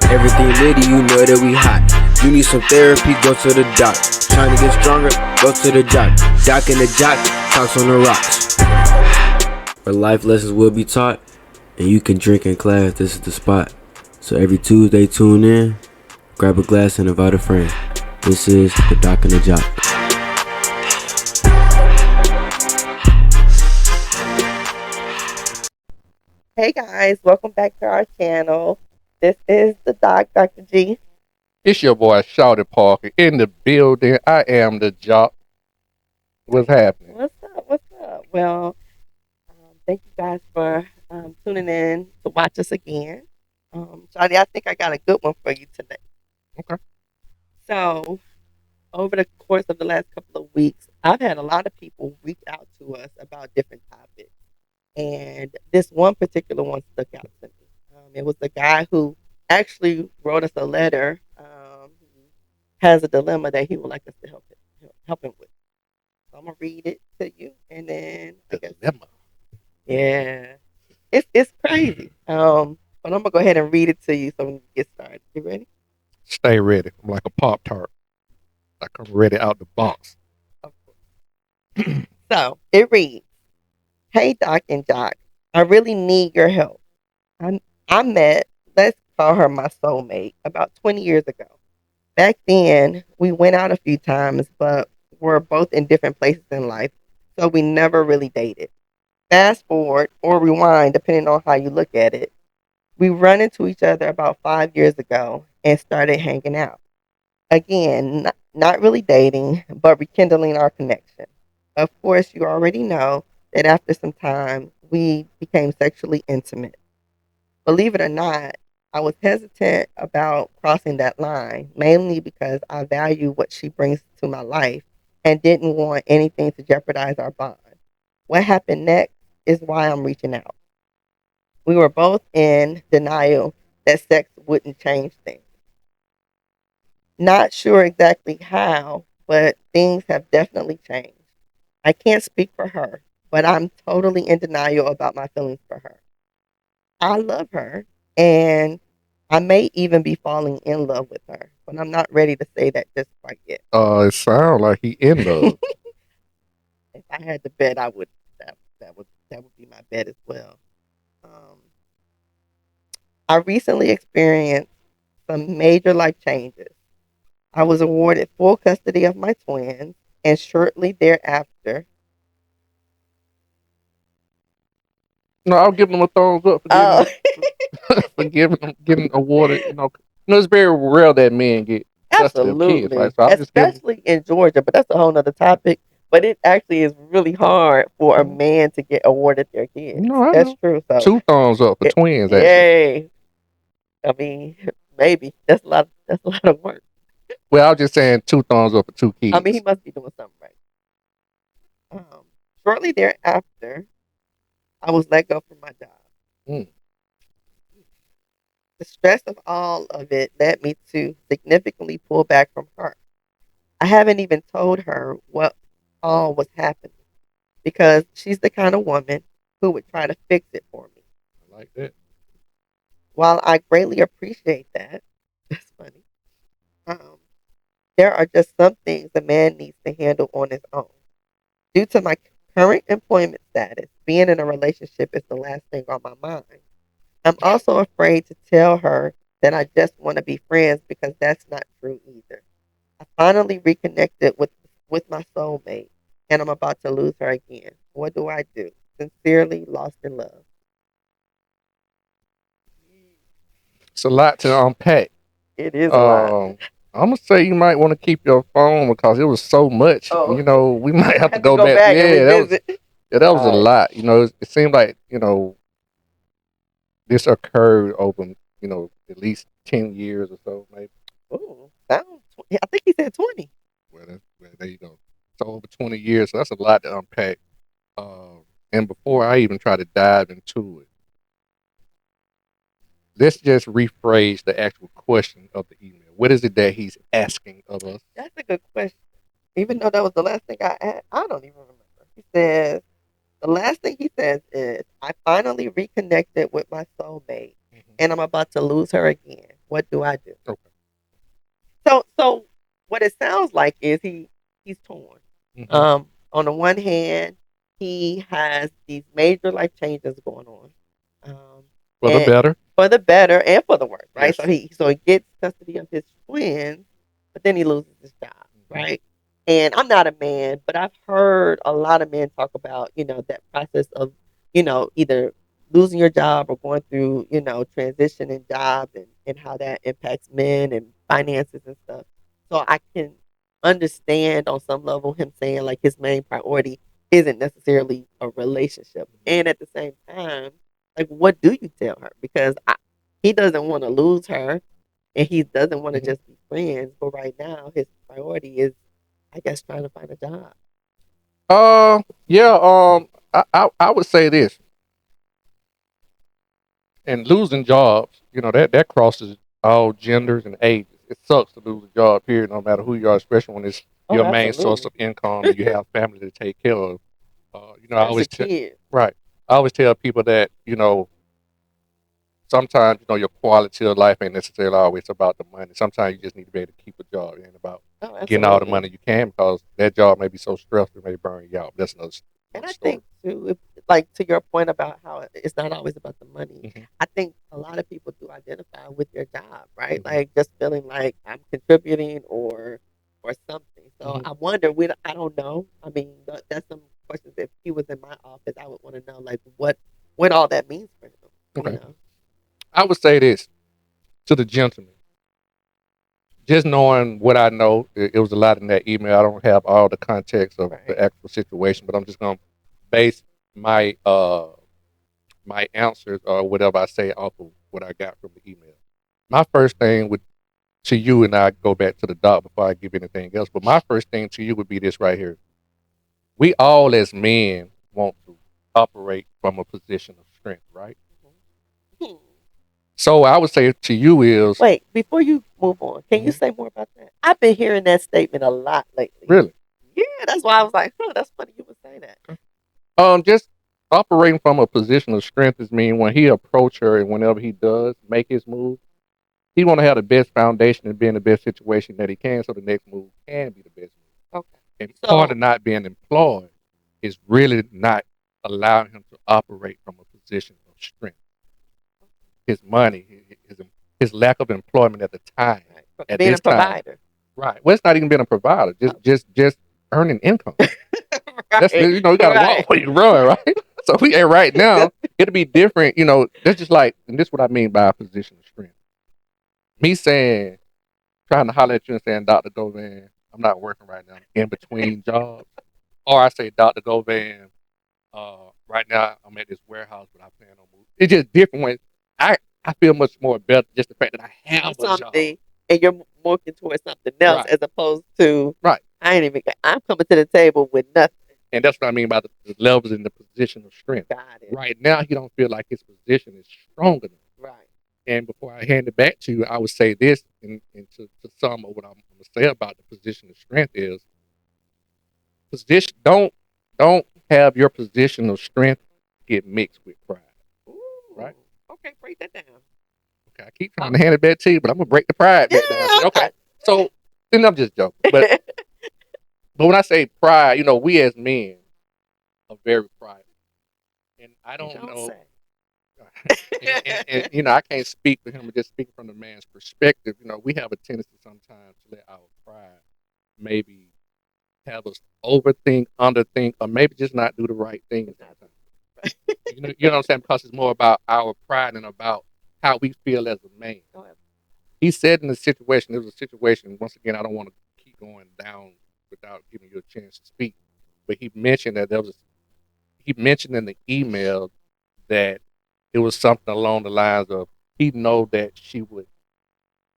Everything litty, you know that we hot. You need some therapy, go to the doc. Trying to get stronger, go to the Joc. Doc and The Joc, talks on the rocks. Where life lessons will be taught, and you can drink in class, this is the spot. So every Tuesday, tune in, grab a glass and invite a friend. This is the Doc and The Joc. Hey guys, welcome back to our channel. This is the Doc, Dr. G. It's your boy Shawty Parker in the building. I am the Joc. What's happening? What's up? What's up? Well, thank you guys for tuning in to watch us again. Shawty, I think I got a good one for you today. Okay. So, over the course of the last couple of weeks, I've had a lot of people reach out to us about different topics. And this one particular one stuck out to me. It was the guy who actually wrote us a letter. He has a dilemma that he would like us to help him with. So I'm gonna read it to you, and then Dilemma. yeah, it's crazy. But I'm gonna go ahead and read it to you so we can get started. You ready? Stay ready. I'm like a Pop-Tart. Like I'm ready out the box. Of course. So it reads, "Hey Doc and Joc, I really need your help. I met, let's call her my soulmate, about 20 years ago. Back then, we went out a few times, but we're both in different places in life, so we never really dated. Fast forward or rewind, depending on how you look at it, we run into each other about 5 years ago and started hanging out. Again, not really dating, but rekindling our connection. Of course, you already know that after some time, we became sexually intimate. Believe it or not, I was hesitant about crossing that line, mainly because I value what she brings to my life and didn't want anything to jeopardize our bond. What happened next is why I'm reaching out. We were both in denial that sex wouldn't change things. Not sure exactly how, but things have definitely changed. I can't speak for her, but I'm totally in denial about my feelings for her. I love her, and I may even be falling in love with her, but I'm not ready to say that just quite yet. It sounds like he in love. If I had to bet, I would. That would be my bet as well. Um, I recently experienced some major life changes. I was awarded full custody of my twins, and shortly thereafter, No, I'll give him a thumbs up for oh, getting awarded. It's very rare that men get custody of kids, right? absolutely, So I'm just giving. especially in Georgia, but that's a whole nother topic. But it actually is really hard for a man to get awarded their kids. I That's know. true. So, 2 thumbs up for twins, actually. yay! I mean, maybe that's a lot. That's a lot of work. Well, I was just saying 2 thumbs up for 2 kids. I mean, he must be doing something right. Shortly thereafter, I was let go from my job. Mm. The stress of all of it led me to significantly pull back from her. I haven't even told her what all was happening because she's the kind of woman who would try to fix it for me. I like that. While I greatly appreciate that, that's funny. Um, there are just some things a man needs to handle on his own. Due to my current employment status, being in a relationship is the last thing on my mind. I'm also afraid to tell her that I just want to be friends because that's not true either. I finally reconnected with my soulmate and I'm about to lose her again. What do I do? Sincerely, Lost in Love. It's a lot to unpack. It is a lot. I'm gonna say you might want to keep your phone because it was so much. Oh. We might have to Have go back. and Yeah, revisit. that was a Alright. lot. It seemed like this occurred over at least 10 years or so, maybe. Ooh, I think he said 20. Well, there you go. So over 20 years, so that's a lot to unpack. And before I even try to dive into it, let's just rephrase the actual question of the email. What is it that he's asking of us? That's a good question. Even though that was the last thing I asked, I don't even remember. He says, the last thing he says is, I finally reconnected with my soulmate and I'm about to lose her again. What do I do? Okay. So what it sounds like is he's torn. On the one hand, he has these major life changes going on. For the And better. for the better and for the worse, right? Yes. So he gets custody of his twins, but then he loses his job, right? And I'm not a man, but I've heard a lot of men talk about, that process of, either losing your job or going through, transition in jobs and how that impacts men and finances and stuff. So I can understand on some level him saying like his main priority isn't necessarily a relationship. And at the same time, like, what do you tell her? Because he doesn't want to lose her and he doesn't want to just be friends. But right now, his priority is, I guess, trying to find a job. Yeah. I would say this, and losing jobs, that crosses all genders and ages. It sucks to lose a job, period, no matter who you are, especially when it's Oh, your main source absolutely. of income and you have family to take care of. I That's a always kid. right. I always tell people that sometimes your quality of life ain't necessarily always about the money. Sometimes you just need to be able to keep a job. It ain't about Oh, getting all the absolutely. money you can, because that job may be so stressful it may burn you out. That's another And I story. think too, like to your point about how it's not always about the money. Mhm. I think a lot of people do identify with their job, right? Mhm. Like just feeling like I'm contributing or something. So Mhm. I wonder. I don't know. I mean, that's some questions. If he was in my office, I would want to know like what all that means for him. You Okay. know? I would say this to the gentleman. Just knowing what I know, it was a lot in that email. I don't have all the context of the Right. actual situation, but I'm just gonna base my answers or whatever I say off of what I got from the email. My first thing would to you, and I go back to the doc before I give anything else. But my first thing to you would be this right here. We all as men want to operate from a position of strength, right? Hmm. So I would say to you is Wait, before you move on, can you Mhm. say more about that? I've been hearing that statement a lot lately. Really. Yeah, that's why I was like, huh, that's funny you would say that. Just operating from a position of strength is mean when he approach her and whenever he does make his move, he want to have the best foundation and be in the best situation that he can, so the next move can be the best move. Okay. And part So of not being employed is really not allowing him to operate from a position of strength. His money, his lack of employment at the time, right, at being a this time, provider. right? Well, it's not even being a provider, Oh. just earning income. That's Right. you got to walk Right. before you run, right? So we ain't right now. It'll be different, That's just like, and this is what I mean by a position of strength. Me saying, trying to holler at you and saying, Doctor Govan, I'm not working right now. I'm in between jobs, or I say, Doctor Govan, right now I'm at this warehouse, but I plan on moving. It's just different when I feel much more better just the fact that I Or have a job. something, and you're working towards something else Right, as opposed to right. I'm coming to the table with nothing. And that's what I mean by the levels in the position of strength. Got it. Right now, he don't feel like his position is strong enough. Right. And before I hand it back to you, I would say this, and to sum up what I'm going to say about the position of strength is position. Don't have your position of strength get mixed with pride. Ooh. Right? Okay, break that down. Okay, I keep trying to hand it back to you, but I'm gonna break the pride back down. Yeah. So, okay, so then I'm just joking, but when I say pride, we as men are very prideful, and I You don't don't know. say. And I can't speak for him, but just speaking from the man's perspective, we have a tendency sometimes to let our pride maybe have us overthink, underthink, or maybe just not do the right thing sometimes. You know what I'm saying? Because it's more about our pride and about how we feel as a man. Go ahead. He said in the situation, it was a situation, once again, I don't want to keep going down without giving you a chance to speak, but he mentioned that he mentioned in the email that it was something along the lines of he know that she would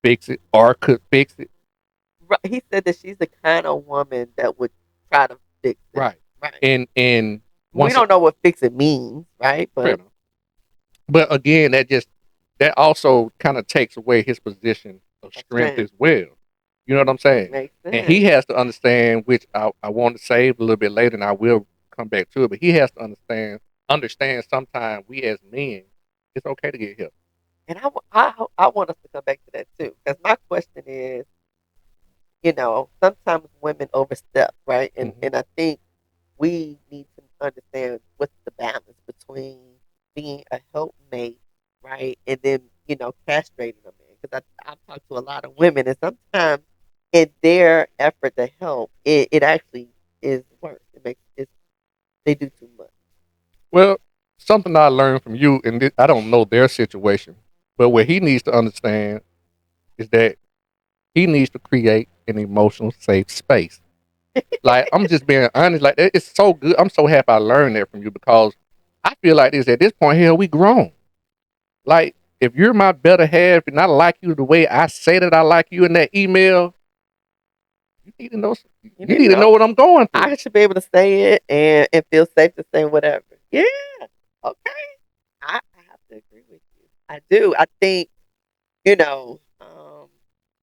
fix it or could fix it. Right. He said that she's the kind of woman that would try to fix it. Right. Right. And We once don't know what fix it means, right? fair But enough. But again, that also kind of takes away his position of a strength strength as well. You know what I'm saying? makes And he sense. has to understand, which I want to save a little bit later, and I will come back to it. But he has to understand sometimes we as men, it's okay to get help. And I want us to come back to that too, because my question is, sometimes women overstep, right? And I think we need to understand what's the balance between being a helpmate, right, and then castrating a man. Because I've talked to a lot of women, and sometimes in their effort to help, it actually is worse. They do too much. Well, something I learned from you, and I don't know their situation, but what he needs to understand is that he needs to create an emotional safe space. Like, I'm just being honest. Like, it's so good. I'm so happy I learned that from you, because I feel like this at this point here, we grown. Like, if you're my better half and I like you the way I say that I like you in that email, you need to know. You need to know what I'm going through. I should be able to say it and feel safe to say whatever. Yeah. Okay. I have to agree with you. I do. I think,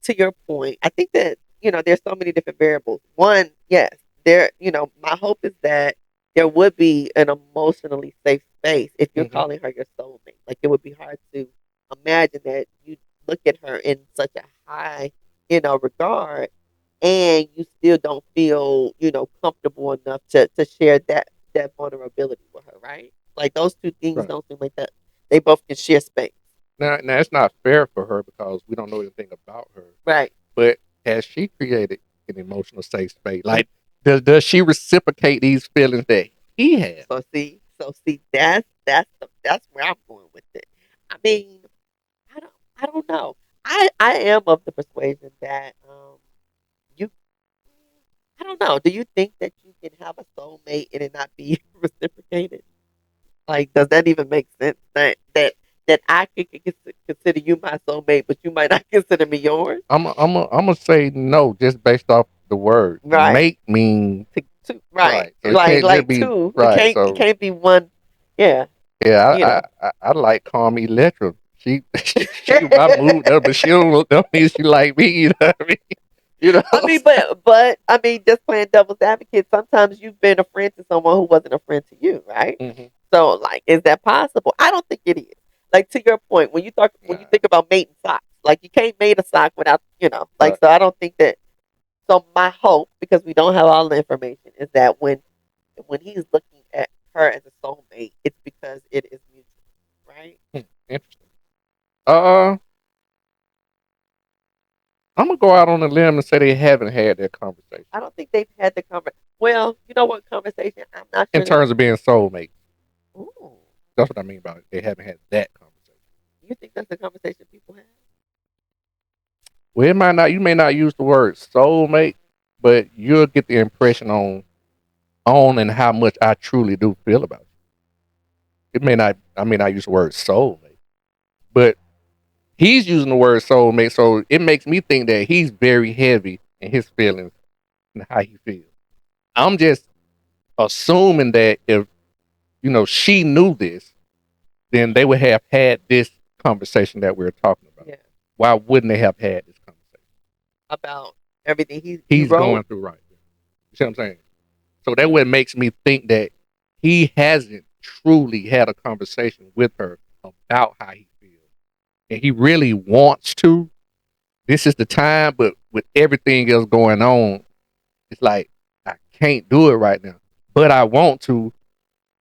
to your point, I think that, there's so many different variables. One, yes, my hope is that there would be an emotionally safe space if you're calling her your soulmate. Like, it would be hard to imagine that you look at her in such a high, regard, and you still don't feel, comfortable enough to share that vulnerability with her, right? Like, those two things don't seem like that. They both can share space. Now, it's not fair for her because we don't know anything about her. Right. But has she created an emotional safe space? Like, does she reciprocate these feelings that he has? So see, that's where I'm going with it. I mean, I don't know. I am of the persuasion that you I don't know. Do you think that you can have a soulmate and it not be reciprocated? Like, does that even make sense? That I could consider you my soulmate, but you might not consider me yours. I'm gonna say no, just based off the word. Right. Mate mean right. So it like can't like just be two. right. It can't be one. Yeah. Yeah, I like calm Electra. She my mood, but she don't mean she like me. You know what I mean? I mean, but I mean, just playing devil's advocate. Sometimes you've been a friend to someone who wasn't a friend to you, right? So, like, is that possible? I don't think it is. Like, to your point, when you think about mating socks, like, you can't mate a sock without, like, so I don't think that. So my hope, because we don't have all the information, is that when he's looking at her as a soulmate, it's because it is mutual, right? Interesting. I'm gonna go out on a limb and say they haven't had that conversation. I don't think they've had the conversation. Well, you know what conversation? I'm not sure. In terms of being soulmates. Ooh. That's what I mean by it. They haven't had that conversation. You think that's the conversation people have? Well, it might not. You may not use the word soulmate, but you'll get the impression on and how much I truly do feel about you. It may not. I may not use the word soulmate, but he's using the word soulmate, so it makes me think that he's very heavy in his feelings and how he feels. I'm just assuming that if she knew this, then they would have had this conversation that we're talking about. Yeah. Why wouldn't they have had this conversation About everything he's going through? Right. You see what I'm saying? So that what makes me think that he hasn't truly had a conversation with her about how he feels. And he really wants to. This is the time, but with everything else going on, it's like, I can't do it right now. But I want to,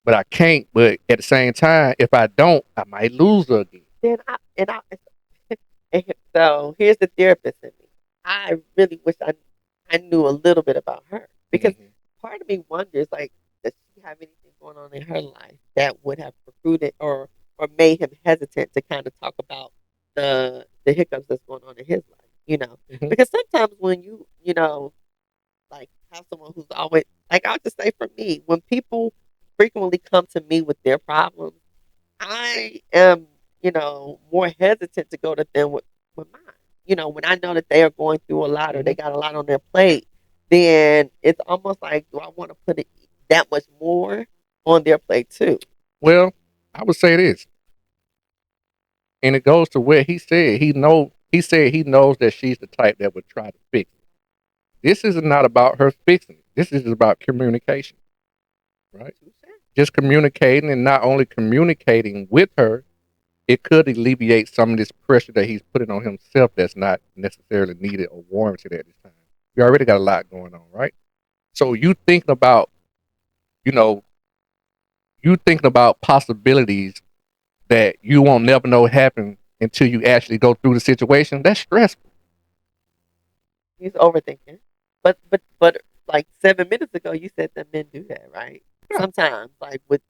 but I can't. But at the same time, if I don't, I might lose her again. So here's the therapist in me. I really wish I knew a little bit about her, because part of me wonders, like, does she have anything going on in her life that would have precluded or made him hesitant to kind of talk about the hiccups that's going on in his life, because sometimes when you like, have someone who's always, like, I'll just say, for me, when people frequently come to me with their problems, I am, more hesitant to go to them with mine. When I know that they are going through a lot or they got a lot on their plate, then it's almost like, do I want to put it that much more on their plate too? Well, I would say this. And it goes to where he said he said he knows that she's the type that would try to fix it. This is not about her fixing it. This is about communication. Right? Just communicating, and not only communicating with her, it could alleviate some of this pressure that he's putting on himself that's not necessarily needed or warranted at this time. You already got a lot going on, right? So you thinking about, you know, you thinking about possibilities that you won't never know happen until you actually go through the situation. That's stressful. He's overthinking. But like 7 minutes ago, you said that men do that, right? Yeah. Sometimes, like with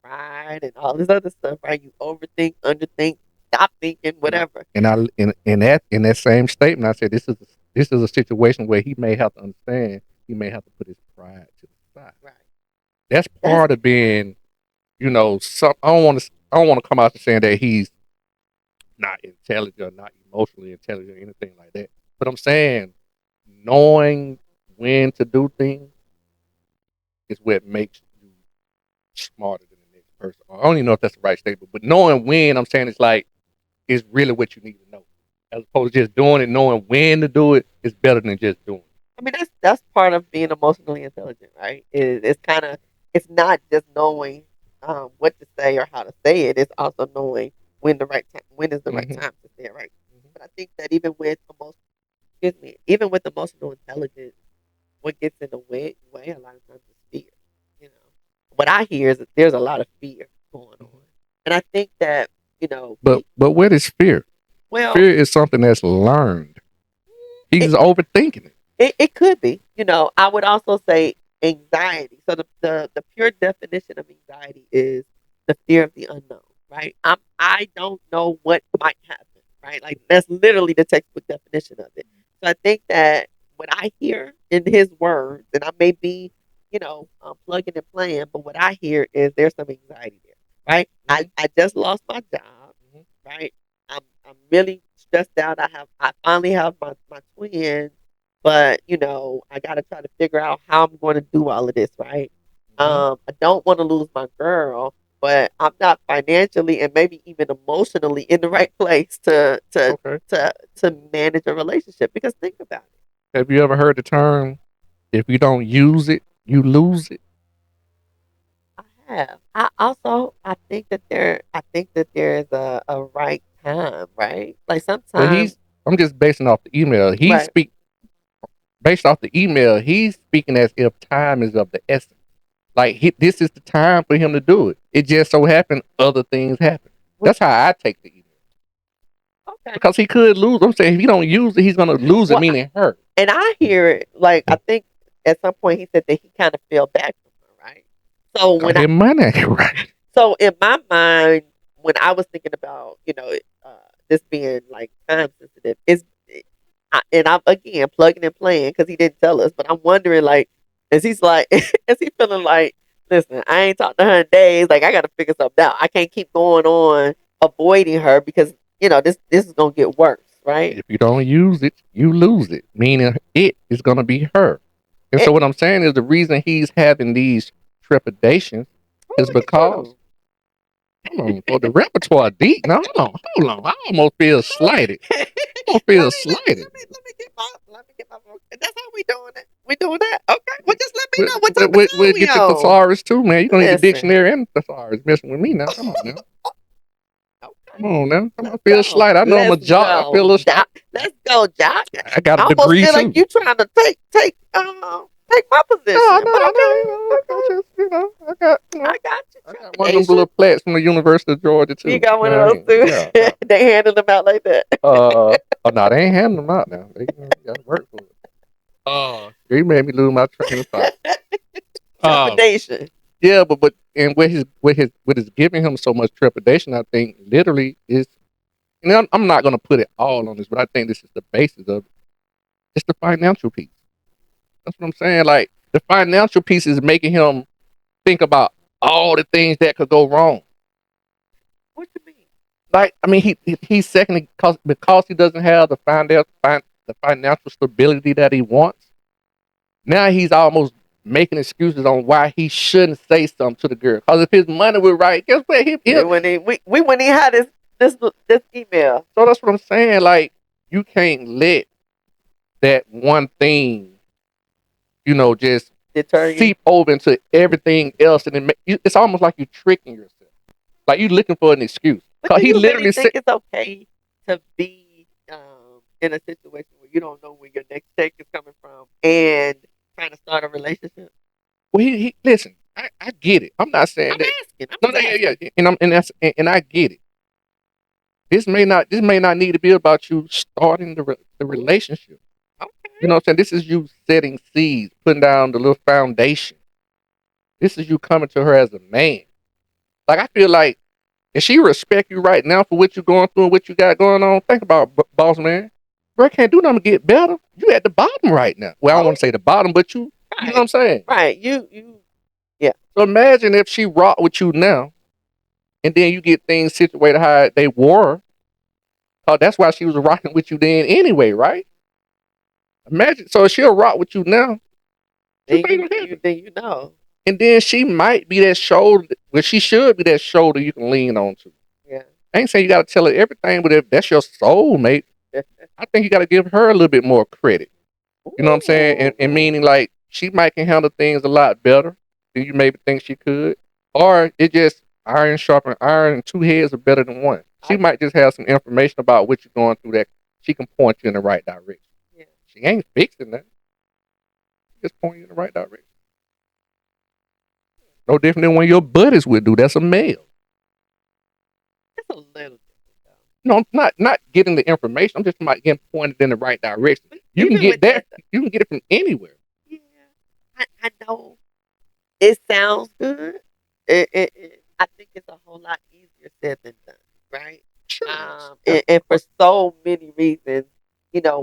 pride and all this other stuff, right? You overthink, underthink, stop thinking, whatever. And I in that same statement, I said this is a situation where he may have to understand. He may have to put his pride to the side. Right. That's part of being, some. I don't want to come out to saying that he's not intelligent, not emotionally intelligent, or anything like that. But I'm saying knowing when to do things is what makes you smarter than the next person. I don't even know if that's the right statement, but knowing when, I'm saying it's like is really what you need to know, as opposed to just doing it. Knowing when to do it is better than just doing it. I mean, that's part of being emotionally intelligent, right? It's not just knowing what to say or how to say it. It's also knowing when is the right Mhm. time to say it, right? But I think that even with emotional intelligence, what gets in the way a lot of times is fear. You know, what I hear is that there's a lot of fear going on, and I think that But what is fear? well, Fear is something that's learned. He's overthinking it. it could be. I would also say anxiety. So the pure definition of anxiety is the fear of the unknown, right? I don't know what might happen, right? Like that's literally the textbook definition of it. So I think that what I hear in his words, and I may be, plugging and playing, but what I hear is there's some anxiety there, right? I just lost my job, right? I'm really stressed out. I finally have my twin, but I got to try to figure out how I'm going to do all of this, right? I don't want to lose my girl, but I'm not financially and maybe even emotionally in the right place Okay. to manage a relationship. Because think about it. Have you ever heard the term, if you don't use it, you lose it? I have. I think that there is a right time, right? Like Well, sometimes, I'm just basing off the email. right? Based off the email, he's speaking as if time is of the essence. Like this is the time for him to do it. It just so happened other things happen. That's how I take the email. Okay. Because he could lose. I'm saying if he don't use it, he's gonna lose it, Well, meaning her. and I hear it like I think at some point he said that he kind of fell back from her, right? So Got his money right. so in my mind, when I was thinking about this being like time sensitive, and I'm again plugging and playing because he didn't tell us, but I'm wondering like, is he feeling like, listen, I ain't talked to her in days, like I got to figure something out. I can't keep going on avoiding her because this is gonna get worse, right? If you don't use it, you lose it. Meaning it is gonna be her. And so what I'm saying is the reason he's having these trepidations is because for the repertoire deep. Now hold on. I almost feel slighted. I almost feel slighted. Let me get my vote. That's how we doing it. We doing that? Okay. Well, just let me know what type of We'll time we get your on. thesaurus too, man. You're gonna need the Listen. dictionary and thesaurus messing with me now. Come on now. Okay. Come on now. I Let's feel go. slighted. I know I'm a Let's jock. I go, feel a little Joc. Let's go, Joc. I got a I almost degree feel too. like you trying to take my position. No, But okay. I got I got you. I got one of them little plats from the University of Georgia too. You got one know of what I those mean? too. Yeah. They handle them out like that. Oh no, they ain't handing them out now. They got to work for it. You made me lose my train of thought. Trepidation. Yeah, but and what is giving him so much trepidation, I think, literally is. And I'm not gonna put it all on this, but I think this is the basis of it. It's the financial piece. That's what I'm saying. Like the financial piece is making him think about all the things that could go wrong. What you mean? Like I mean, he's second because he doesn't have the financial stability that he wants. Now he's almost making excuses on why he shouldn't say something to the girl. Because if his money was right, guess what? We when he had this email. So that's what I'm saying. Like you can't let that one thing, just Deter you. seep over into everything else, and it's almost like you're tricking yourself. Like you're looking for an excuse. But 'Cause do he you literally really said, think it's okay to be in a situation where you don't know where your next check is coming from and trying to start a relationship? well, he listen. I get it. I'm not saying I'm that. asking. I'm No, just no, yeah, asking. yeah, and I get it. This may not need to be about you starting the relationship. You Okay. know what I'm saying? This is you setting seeds, putting down the little foundation. This is you coming to her as a man. Like I feel like if she respect you right now for what you're going through and what you got going on, think about boss man. Bro, can't do nothing to get better. You at the bottom right now. Well, I don't Oh, want to say the bottom, but you know what right. I'm saying? Right. You yeah. So imagine if she rock with you now and then you get things situated how they were. Oh, that's why she was rocking with you then anyway, right? Imagine so she'll rock with you now. You Then made you it you happen. then you know. And then she might be that shoulder, well, she should be that shoulder you can lean on to. Yeah. I ain't saying you gotta tell her everything, but if that's your soulmate, I think you gotta give her a little bit more credit. You know what I'm saying? And Ooh. meaning like she might can handle things a lot better than you maybe think she could. Or it just iron sharpen iron and two heads are better than one. She I might just have some information about what you're going through that she can point you in the right direction. yeah. She ain't fixing that. Just point you in the right direction. No different than when your buddies would do. That's a male. It's a little different though. No, I'm not getting the information. I'm just about getting pointed in the right direction. But You can even get with that. that though, You can get it from anywhere. yeah. I know it sounds good. I think it's a whole lot easier said than done, right? Sure is. And for so many reasons,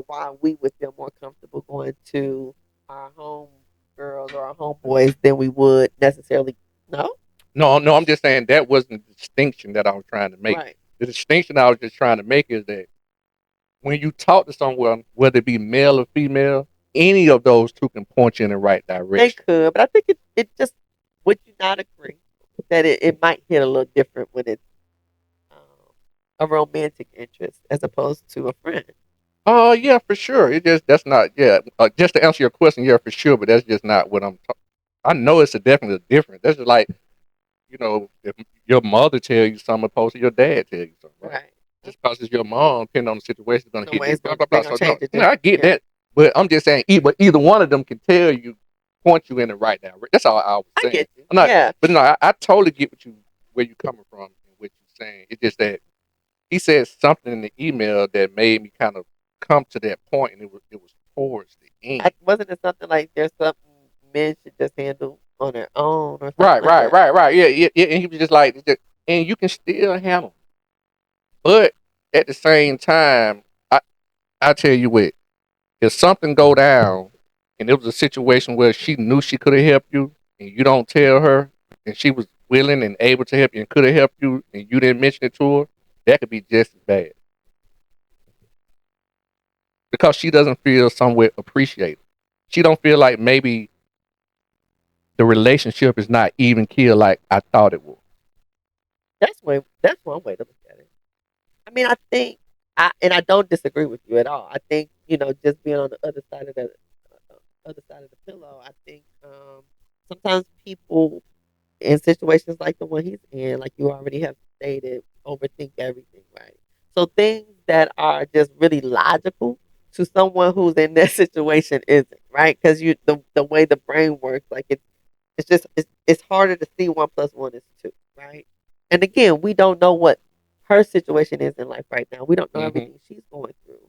why we would feel more comfortable going to our home girls or our homeboys than we would necessarily. No, No, no, I'm just saying that wasn't the distinction that I was trying to make. right? The distinction I was just trying to make is that when you talk to someone, whether it be male or female, any of those two can point you in the right They direction. could, but I think it just would you not agree that it might hit a little different when it's um, a romantic interest as opposed to a friend. Oh, yeah, for sure. It just that's not yeah. Just to answer your question, yeah, for sure. But that's just not what I'm. I know it's a definitely different. That's just like if your mother tell you something opposed to your dad tell you something, right? Right. Just because it's your mom, depending on the situation, it's gonna No hit way you. it's Blah gonna blah they're blah. gonna So no, change it I just get yeah. that, but I'm just saying, either one of them can tell you, point you in the right direction. That's all I was I saying. get you. I'm not, Yeah. but no, I totally get where you coming from and what you're saying. It's just that he said something in the email that made me kind of come to that point, and it was towards the end. Wasn't it something like there's something men should just handle on their own or something Right, like right, that? right, right. Yeah, yeah, yeah. And he was just like, and you can still handle. But at the same time, I tell you what, if something go down and it was a situation where she knew she could have helped you and you don't tell her and she was willing and able to help you and could have helped you and you didn't mention it to her, that could be just as bad. Because she doesn't feel somewhat appreciated. She don't feel like maybe the relationship is not even killed like I thought it was. That's one way to look at it. I mean, I think I don't disagree with you at all. I think, just being on the other side of the pillow, I think sometimes people in situations like the one he's in, like you already have stated, overthink everything, right? So things that are just really logical to someone who's in that situation isn't, right? Because the way the brain works, like it's harder to see one plus one is two, right? And again, we don't know what her situation is in life right now. We don't know Hmm. everything she's going through.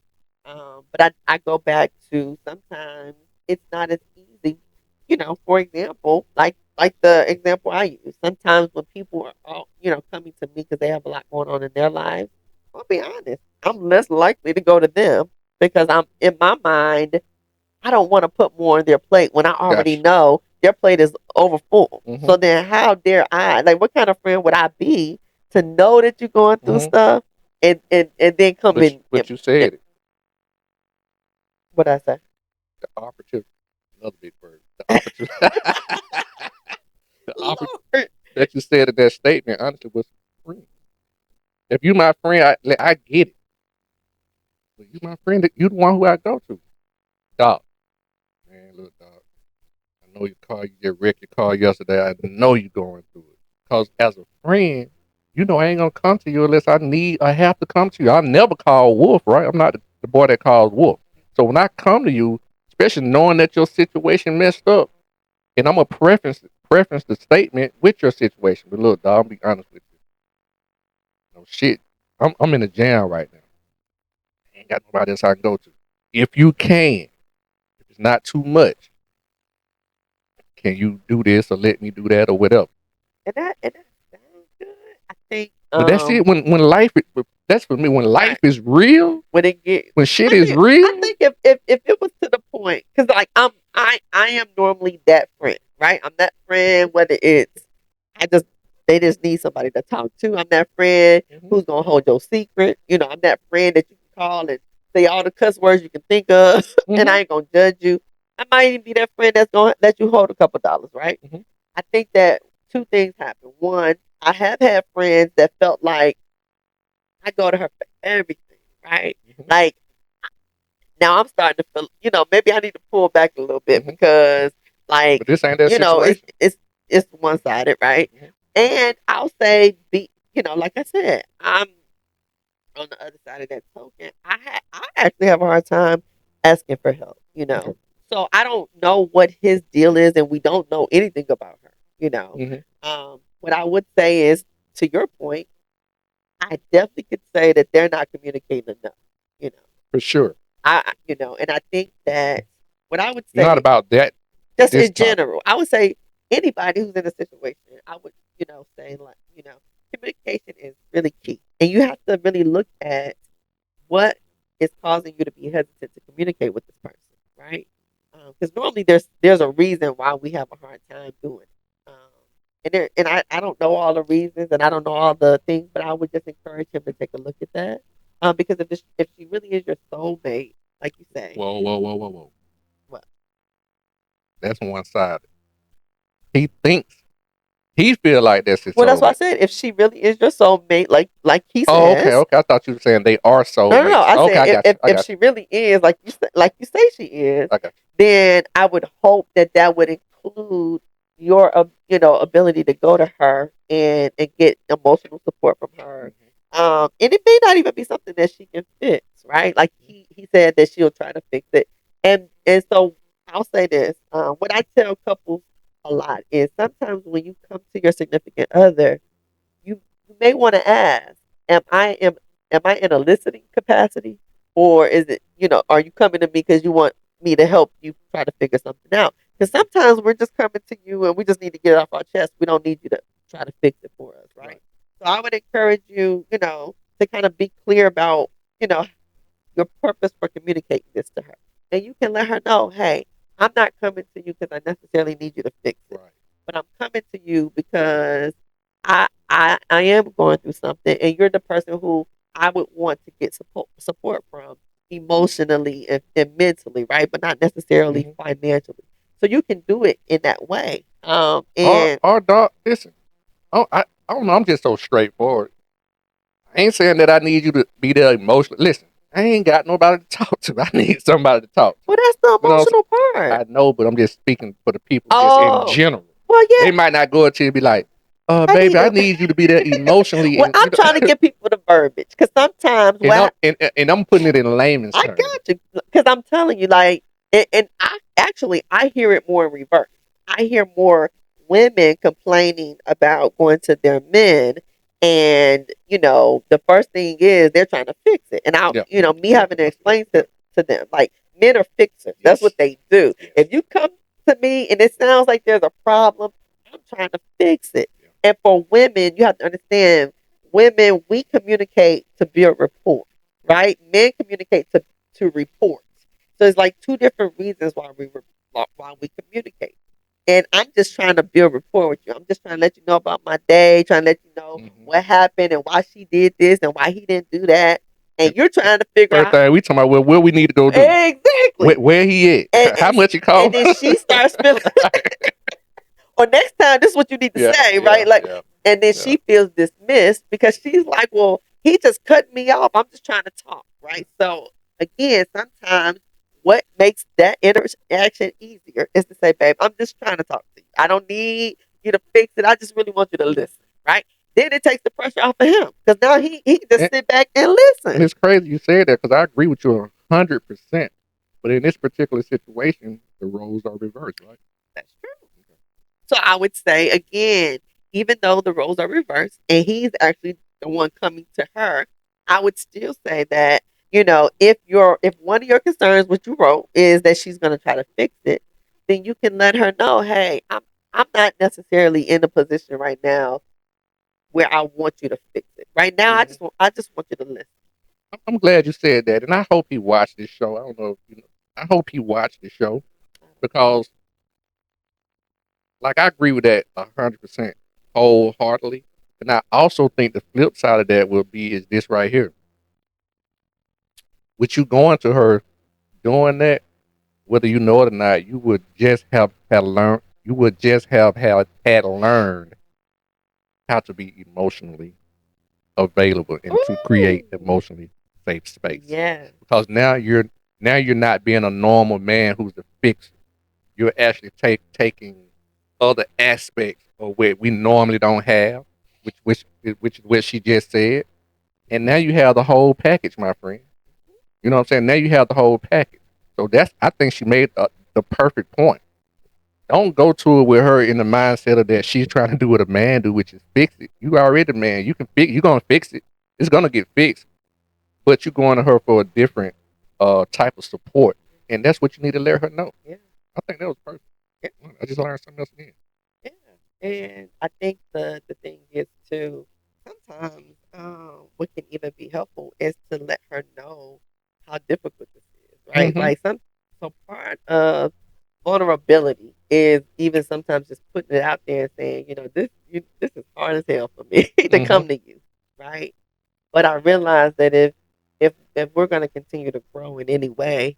But I go back to sometimes it's not as easy. For example, like the example I use. Sometimes when people are all, coming to me because they have a lot going on in their lives, I'll be honest, I'm less likely to go to them because I'm in my mind I don't want to put more on their plate when I already Gotcha. know their plate is over full. Hmm. So then how dare I? Like what kind of friend would I be to know that you're going through Hmm. stuff and then come But in but you said it. what I say? The opportunity. Another big word. The opportunity. the opportunity Lord. that you said in that statement, honestly, was friend. If you my friend, I get it. But you my friend, you the one who I go to. Doc, man, look, Doc. I know you just wrecked your car yesterday. I know you going through it. Because as a friend, you know, I ain't gonna come to you unless I have to come to you. I never call Wolf, right? I'm not the boy that calls Wolf. So when I come to you, especially knowing that your situation messed up, and I'm gonna preference the statement with your situation. But look, dog, I'll be honest with you. No shit. I'm in a jam right now. I ain't got nobody else I can go to. If you can, if it's not too much, can you do this or let me do that or whatever? And that sounds good. I think But that's it. When life, that's for me. When life right. is real, when it get when shit I is think, real, I think if it was to the point, because like I am normally that friend, right? I'm that friend whether it's I just they just need somebody to talk to. I'm that friend who's gonna hold your secret. You know, I'm that friend that you can call and say all the cuss words you can think of, and I ain't gonna judge you. I might even be that friend that's gonna let you hold a couple dollars, right? I think that two things happen. One, I have had friends that felt like I go to her for everything, right? Like now I'm starting to feel, maybe I need to pull back a little bit because, like, but this ain't that situation. it's one sided, right? And I'll say, like I said, I'm on the other side of that token. I actually have a hard time asking for help, So I don't know what his deal is, and we don't know anything about her, What I would say is, to your point, I definitely could say that they're not communicating enough, you know. For sure. And I think that what I would Not say, about that. just This in general, I would say anybody who's in a situation, I would, say like, communication is really key, and you have to really look at what is causing you to be hesitant to communicate with this person, right? Because normally there's a reason why we have a hard time doing it. I don't know all the reasons and I don't know all the things, but I would just encourage him to take a look at that. Because if she really is your soulmate, like you say, Whoa. what? That's one sided. He thinks he feel like that's his Well, that's why I soulmate. said if she really is your soulmate, like he Oh, okay. says. I thought you were saying they are No. soulmates. I Okay, said I got you. if she really is like you say she is, I got then I would hope that would include your ability to go to her and get emotional support from her. And it may not even be something that she can fix, right? Like he said that she'll try to fix it, and so I'll say this: what I tell couples a lot is sometimes when you come to your significant other, you may want to ask, am I in a listening capacity, or is it, are you coming to me because you want me to help you try to figure something out? Because sometimes we're just coming to you and we just need to get it off our chest. We don't need you to try to fix it for us, right? So I would encourage you, to kind of be clear about, you know, your purpose for communicating this to her. And you can let her know, hey, I'm not coming to you because I necessarily need you to fix it. Right. But I'm coming to you because I am going through something and you're the person who I would want to get support from emotionally and mentally, right? But not necessarily financially. So you can do it in that way. And Or dog, listen. I don't know. I'm just so straightforward. I ain't saying that I need you to be there emotionally. Listen, I ain't got nobody to talk to. I need somebody to talk to. well, that's the You know, emotional part. I know, but I'm just speaking for the people just in Oh, general. well, They yeah. might not go up to you and be like, I baby, need I to. need you to be there emotionally. Well, And, I'm trying to get people the verbiage because sometimes and I'm putting it in layman's I terms. got you because I'm telling you, like, and I hear it more in reverse. I hear more women complaining about going to their men, and the first thing is they're trying to fix it, and Yeah. me having to explain to them like men are fixers. That's what they do. Yes. If you come to me and it sounds like there's a problem, I'm trying to fix it. Yeah. And for women, you have to understand, women we communicate to build rapport, right? Men communicate to report. So it's like two different reasons why we communicate. And I'm just trying to build rapport with you. I'm just trying to let you know about my day, trying to let you know what happened and why she did this and why he didn't do that. And you're trying to figure First out thing we talking about, well, where we need to go do, exactly. where he at, how much it cost, And then she starts feeling or next time this is what you need to say, right? Like, and then she feels dismissed because she's like, well, he just cut me off. I'm just trying to talk, right? So again, sometimes what makes that interaction easier is to say, babe, I'm just trying to talk to you. I don't need you to fix it. I just really want you to listen, right? then it takes the pressure off of him because now he can just And, sit back and and listen. it's crazy you said that because I agree with you 100%. But in this particular situation, the roles are reversed, right? That's true. So I would say again, even though the roles are reversed and he's actually the one coming to her, I would still say that, if one of your concerns, what you wrote, is that she's gonna try to fix it, then you can let her know, hey, I'm not necessarily in a position right now where I want you to fix it. Right now I just want you to listen. I'm glad you said that, and I hope he watched this show. I don't know, I hope he watched the show because, like, I agree with that 100% wholeheartedly. And I also think the flip side of that will be is this right here. With you going to her doing that, whether you know it or not, you would just have had learned. You would just have had learned how to be emotionally available and to create Ooh. emotionally safe space. Yeah. Because now you're not being a normal man who's the fixer. You're actually taking other aspects of what we normally don't have, which is what she just said. And now you have the whole package, my friend. You know what I'm saying? Now you have the whole package. So I think she made the perfect point. Don't go to it with her in the mindset of that she's trying to do what a man do, which is fix it. You already a man. You're gonna fix it. It's gonna get fixed. But you're going to her for a different type of support. And that's what you need to let her know. Yeah. I think that was perfect. Yeah. I just learned something else again. Yeah. And I think the thing is too, sometimes what can even be helpful is to let her know how difficult this is, right? Mm-hmm. Like so part of vulnerability is even sometimes just putting it out there and saying, this is hard as hell for me to Mm-hmm. come to you, right? But I realize that if we're gonna continue to grow in any way,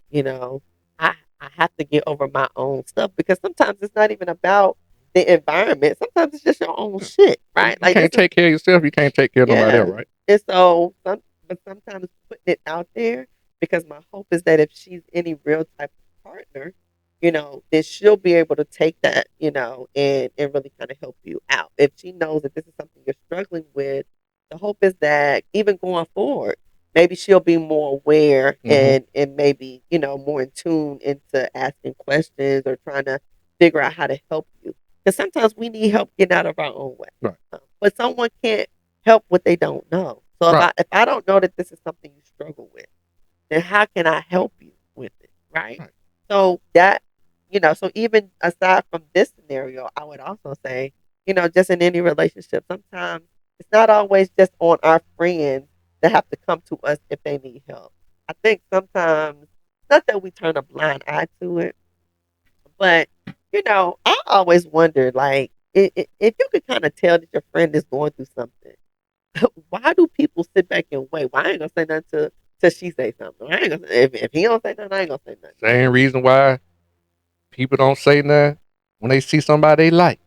I have to get over my own stuff because sometimes it's not even about the environment. Sometimes it's just your own shit, You right? Like this can't is take care of yourself. You can't take care of nobody yeah. else, right? And so but sometimes putting it out there because my hope is that if she's any real type of partner, then she'll be able to take that, and really kind of help you out. If she knows that this is something you're struggling with, the hope is that even going forward, maybe she'll be more aware Mm-hmm. and maybe, more in tune into asking questions or trying to figure out how to help you. Because sometimes we need help getting out of our own way. Right. But someone can't help what they don't know. So Right. if I don't know that this is something you struggle with, then how can I help you with it? Right. Right. So that, so even aside from this scenario, I would also say, just in any relationship, sometimes it's not always just on our friends that have to come to us if they need help. I think sometimes, not that we turn a blind eye to it, but I always wondered, like, if you could kind of tell that your friend is going through something, why do people sit back and wait? Well, I ain't gonna say nothing till she say something. I ain't gonna if he don't say nothing, I ain't gonna say nothing. Same reason why people don't say nothing when they see somebody they like.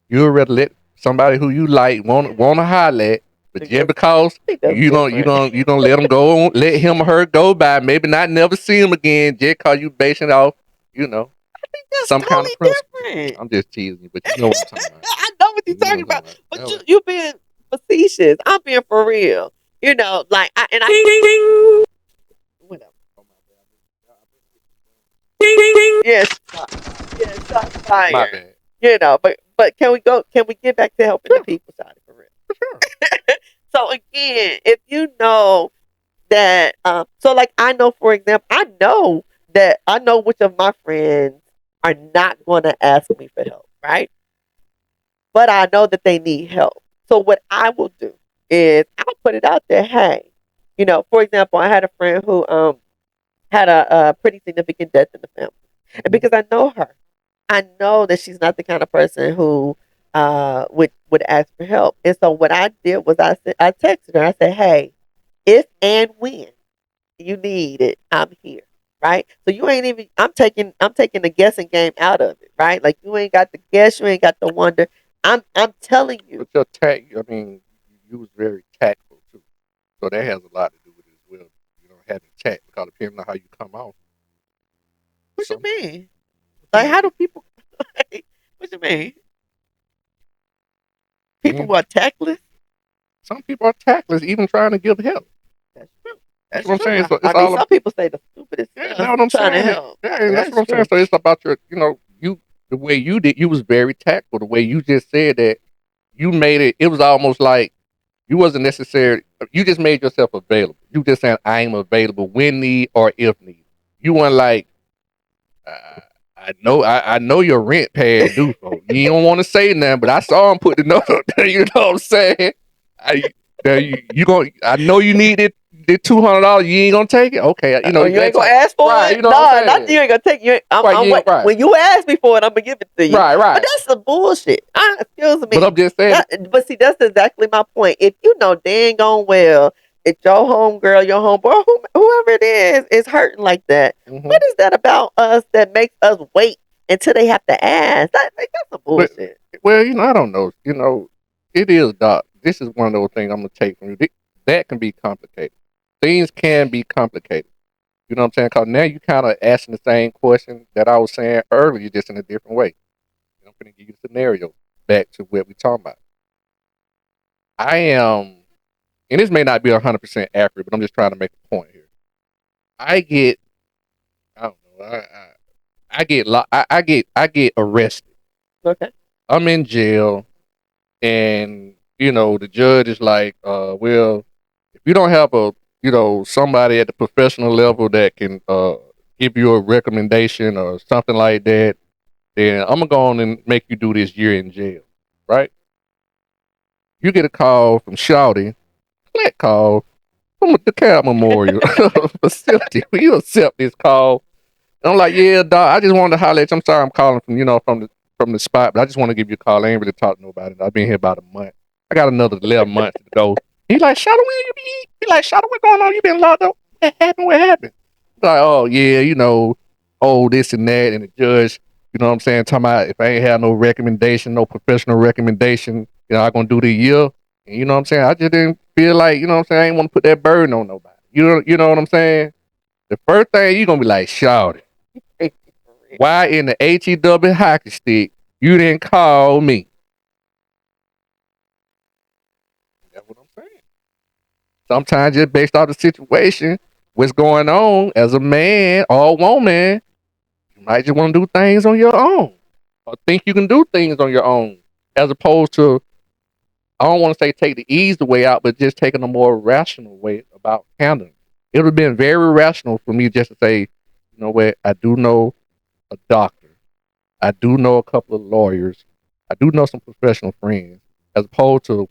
You'd rather let somebody who you like wanna holler at, but just because I think that's you gonna you different. gonna you gonna let them go on, let him or her go by, maybe not never see him again, just cause you basing it off, you know, That's some kind of totally principle. different. I'm just teasing you, but you know what I'm talking about. I know what you're You know talking what I'm about, talking but about. you being facetious. I'm being for real. Like I whatever. Yes, yes, shots My fired. bad. But can we go? Can we get back to helping the Sure, people side for real? sure. So again, if you know that, so like I know, for example, I know which of my friends are not going to ask me for help, right? But I know that they need help. So what I will do is I'll put it out there. Hey, for example, I had a friend who had a pretty significant death in the family, and because I know her, I know that she's not the kind of person who would ask for help. And so what I did was I texted her. I said, hey, if and when you need it, I'm here. Right. So you ain't even I'm taking the guessing game out of it, right? Like you ain't got the guess, you ain't got the wonder. I'm telling you. But your tact, I mean, you was very tactful too, so that has a lot to do with it as well. Having tact because depending on how you come off, What you some mean? I Like mean, how do people what you mean? People who are tactless. Some people are tactless, even trying to give help. That's true. That's That's what I'm true. saying. So it's I mean, all some people say the stupidest yeah, stuff that's what I'm trying to saying. help. Yeah, and that's what I'm saying. So it's about your, the way you did. You was very tactful. The way you just said that, you made it. It was almost like you wasn't necessary. You just made yourself available. You just saying I'm available when need or if need. You weren't like, I know your rent paid due, folks. You don't want to say nothing, but I saw him put the note up there. You know what I'm saying? I know you need it. The $200, you ain't gonna take it. Okay, you ain't gonna ask for right, it. you know what I'm Not saying? you ain't gonna take you. Right. When you ask me for it, I'm gonna give it to you. Right. But that's some bullshit. Excuse me. But I'm just saying. But see, that's exactly my point. If you know dang gone well, if your homegirl, your homeboy, whoever it is hurting like that, what is that about us that makes us wait until they have to ask? That's some bullshit. Well, I don't know. It is, Doc. This is one of those things I'm gonna take from you. That can be complicated. Things can be complicated. You know what I'm saying? Because now you kind of asking the same question that I was saying earlier, just in a different way. I'm going to give you the scenario back to what we're talking about. I am, and this may not be 100% accurate, but I'm just trying to make a point here. I don't know, I get arrested. Okay. I'm in jail, and the judge is like, well, if you don't have somebody at the professional level that can give you a recommendation or something like that, then I'm gonna go on and make you do this year in jail, right? You get a call from Shawty, collect call from the Cal Memorial facility. Will you accept this call? And I'm like, yeah, dog. I just wanted to holler at you. I'm sorry, I'm calling from the spot, but I just want to give you a call. I ain't really talked to nobody. I've been here about a month. I got another 11 months to go. He's like, Shawty, where you be? He's like, Shawty, what's going on? You been locked up? What happened? What happened? Like, oh yeah, this and that, and the judge, you know what I'm saying, talking about if I ain't had no recommendation, no professional recommendation, I'm gonna do the year. And you know what I'm saying? I just didn't feel like, you know what I'm saying, I ain't want to put that burden on nobody. You know what I'm saying? The first thing you gonna be like, Shawty, why in the HEW hockey stick you didn't call me? That's what I'm saying. Sometimes just based off the situation, what's going on as a man or a woman, you might just want to do things on your own, or think you can do things on your own, as opposed to, I don't want to say take the easy way out, but just taking a more rational way about handling. It would have been very rational for me just to say, you know what, I do know a doctor, I do know a couple of lawyers, I do know some professional friends, as opposed to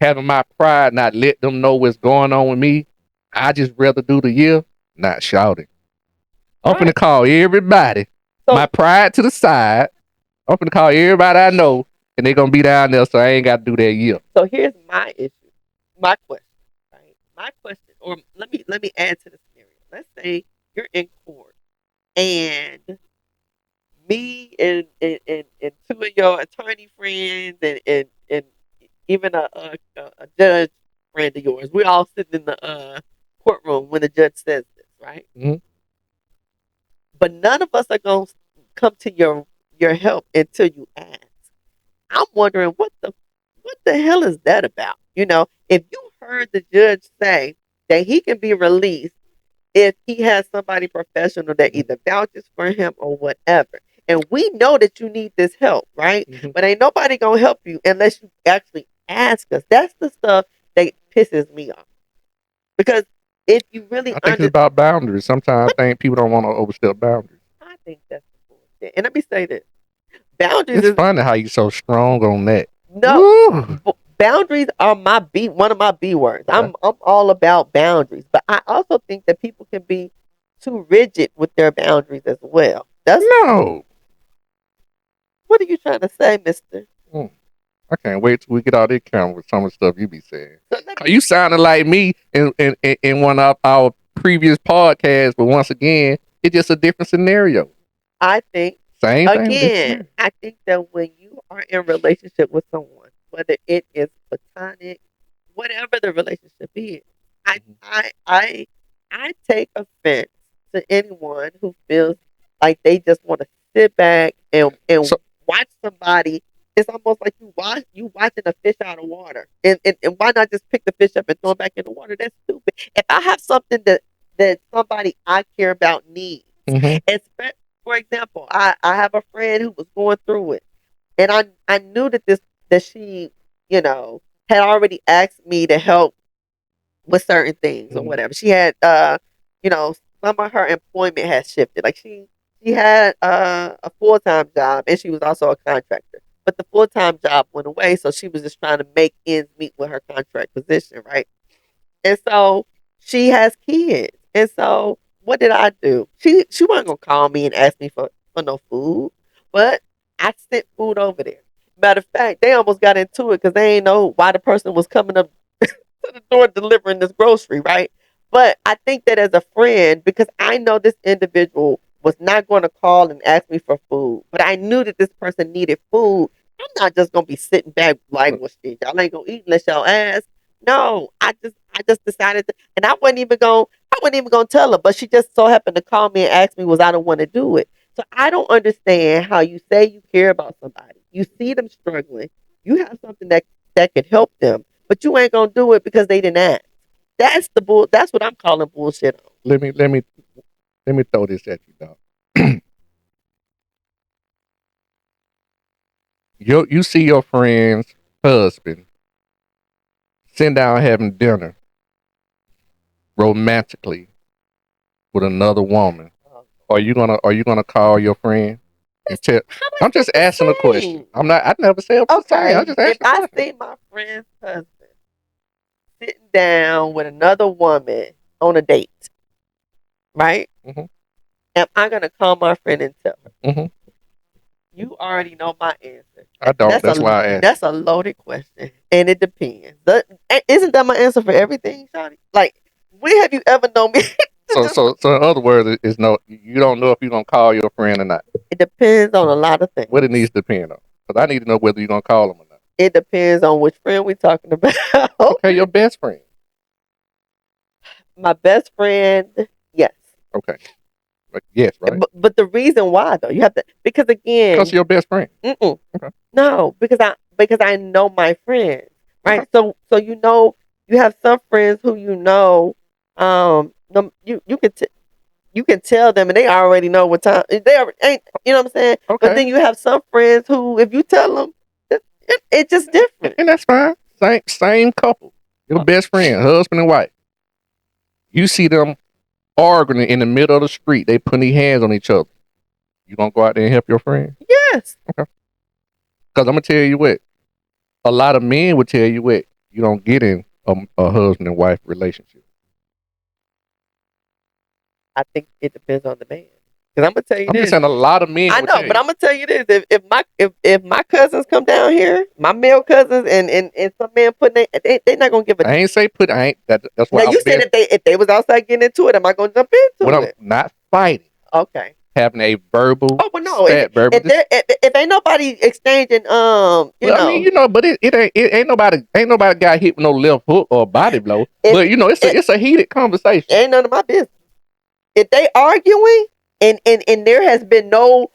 having my pride not let them know what's going on with me. I just rather do the year, not shouting. I'm finna call everybody, my pride to the side. I'm finna call everybody I know, and they're gonna be down there, so I ain't got to do that year. So here's my issue, my question, right? My question, or let me add to the scenario. Let's say you're in court, and me and two of your attorney friends and even a judge friend of yours, we all sitting in the courtroom when the judge says this, right? Mm-hmm. But none of us are going to come to your help until you ask. I'm wondering what the hell is that about? If you heard the judge say that he can be released if he has somebody professional that either vouches for him or whatever. And we know that you need this help, right? Mm-hmm. But ain't nobody gonna help you unless you actually ask us. That's the stuff that pisses me off. Because if you really I think it's about boundaries. Sometimes I think people don't want to overstep boundaries. I think that's bullshit. And let me say this. Boundaries It's funny how you so strong on that. No, boundaries are one of my B words. Okay. I'm all about boundaries, but I also think that people can be too rigid with their boundaries as well. No. What are you trying to say, Mister? I can't wait till we get out this camera with some of the stuff you be saying. You sounded like me in one of our previous podcasts, but once again, it's just a different scenario. I think same thing. Again, I think that when you are in relationship with someone, whether it is platonic, whatever the relationship is, I take offense to anyone who feels like they just want to sit back and watch somebody it's almost like you watching a fish out of water. And why not just pick the fish up and throw it back in the water? That's stupid. If I have something that somebody I care about needs, Mhm. for example, I have a friend who was going through it, and I knew that she, you know, had already asked me to help with certain things or Mhm. whatever. She had you know, some of her employment has shifted. Like she had a full time job and she was also a contractor. But the full time job went away, so she was just trying to make ends meet with her contract position, right? And so she has kids. And so what did I do? She wasn't gonna call me and ask me for no food, but I sent food over there. Matter of fact, they almost got into it because they ain't know why the person was coming up to the door delivering this grocery, right? But I think that as a friend, because I know this individual was not going to call and ask me for food, but I knew that this person needed food. I'm not just gonna be sitting back like, well, shit, y'all ain't gonna eat unless y'all ask. No, I just decided to, and I wasn't even gonna tell her, but she just so happened to call me and ask me was I don't want to do it. So I don't understand how you say you care about somebody, you see them struggling, you have something that could help them, but you ain't gonna do it because they didn't ask. That's the bull. That's what I'm calling bullshit on. Let me throw this at you, dog. You see your friend's husband sitting down having dinner romantically with another woman. Are you gonna call your friend and tell? How I'm is that just the asking a question. same? I'm not. I never said it was the same. I Okay, just if asked a I question. see my friend's husband sitting down with another woman on a date, right? Mhm. Am I gonna call my friend and tell her? Mhm. You already know my answer. I And don't. That's why I asked. that's a loaded question, and it depends. Isn't that my answer for everything, Shawty? Like, when have you ever known me to So just? so so in other words, is no. You don't know if you're gonna call your friend or not. It depends on a lot of What it things. needs to depend on. Because I need to know whether you're gonna call them or not. It depends on which friend we're talking about. Okay, your best friend. My best friend, yes. Okay. Like, yes, right? But the reason why though, you have to, because Because again, your best friend. mm-mm, Okay. no, because I know my friends, right? Okay. So you know, you have some friends who you know, you can tell them and they already know what time they already ain't. You know what I'm saying? But Okay. then you have some friends who, if you tell them, it's just different. And that's fine. Same couple. Your best friend, husband and wife. You see them arguing in the middle of the street. They putting their hands on each other. You gonna go out there and help your friend? Yes, Okay. Because I'm gonna tell you what. A lot of men would tell you what. You don't get in a husband and wife relationship. I think it depends on the man. Because I'm gonna tell you I'm just this. saying a lot of men I would know, tell but you. I'm gonna tell you this: if my cousins come down here, my male cousins, and some man putting they not gonna give a. I ain't say put. I ain't. That's Now why I'm you said being. if they was outside getting into it, am I gonna jump What into I'm it? not fighting. Okay. Having a verbal, Oh, but no, spat verbal. if ain't nobody exchanging you Well, I mean, know, but it ain't nobody got hit with no left hook or body blow. if But it's a heated conversation. it ain't none of my business. If they arguing and there has been no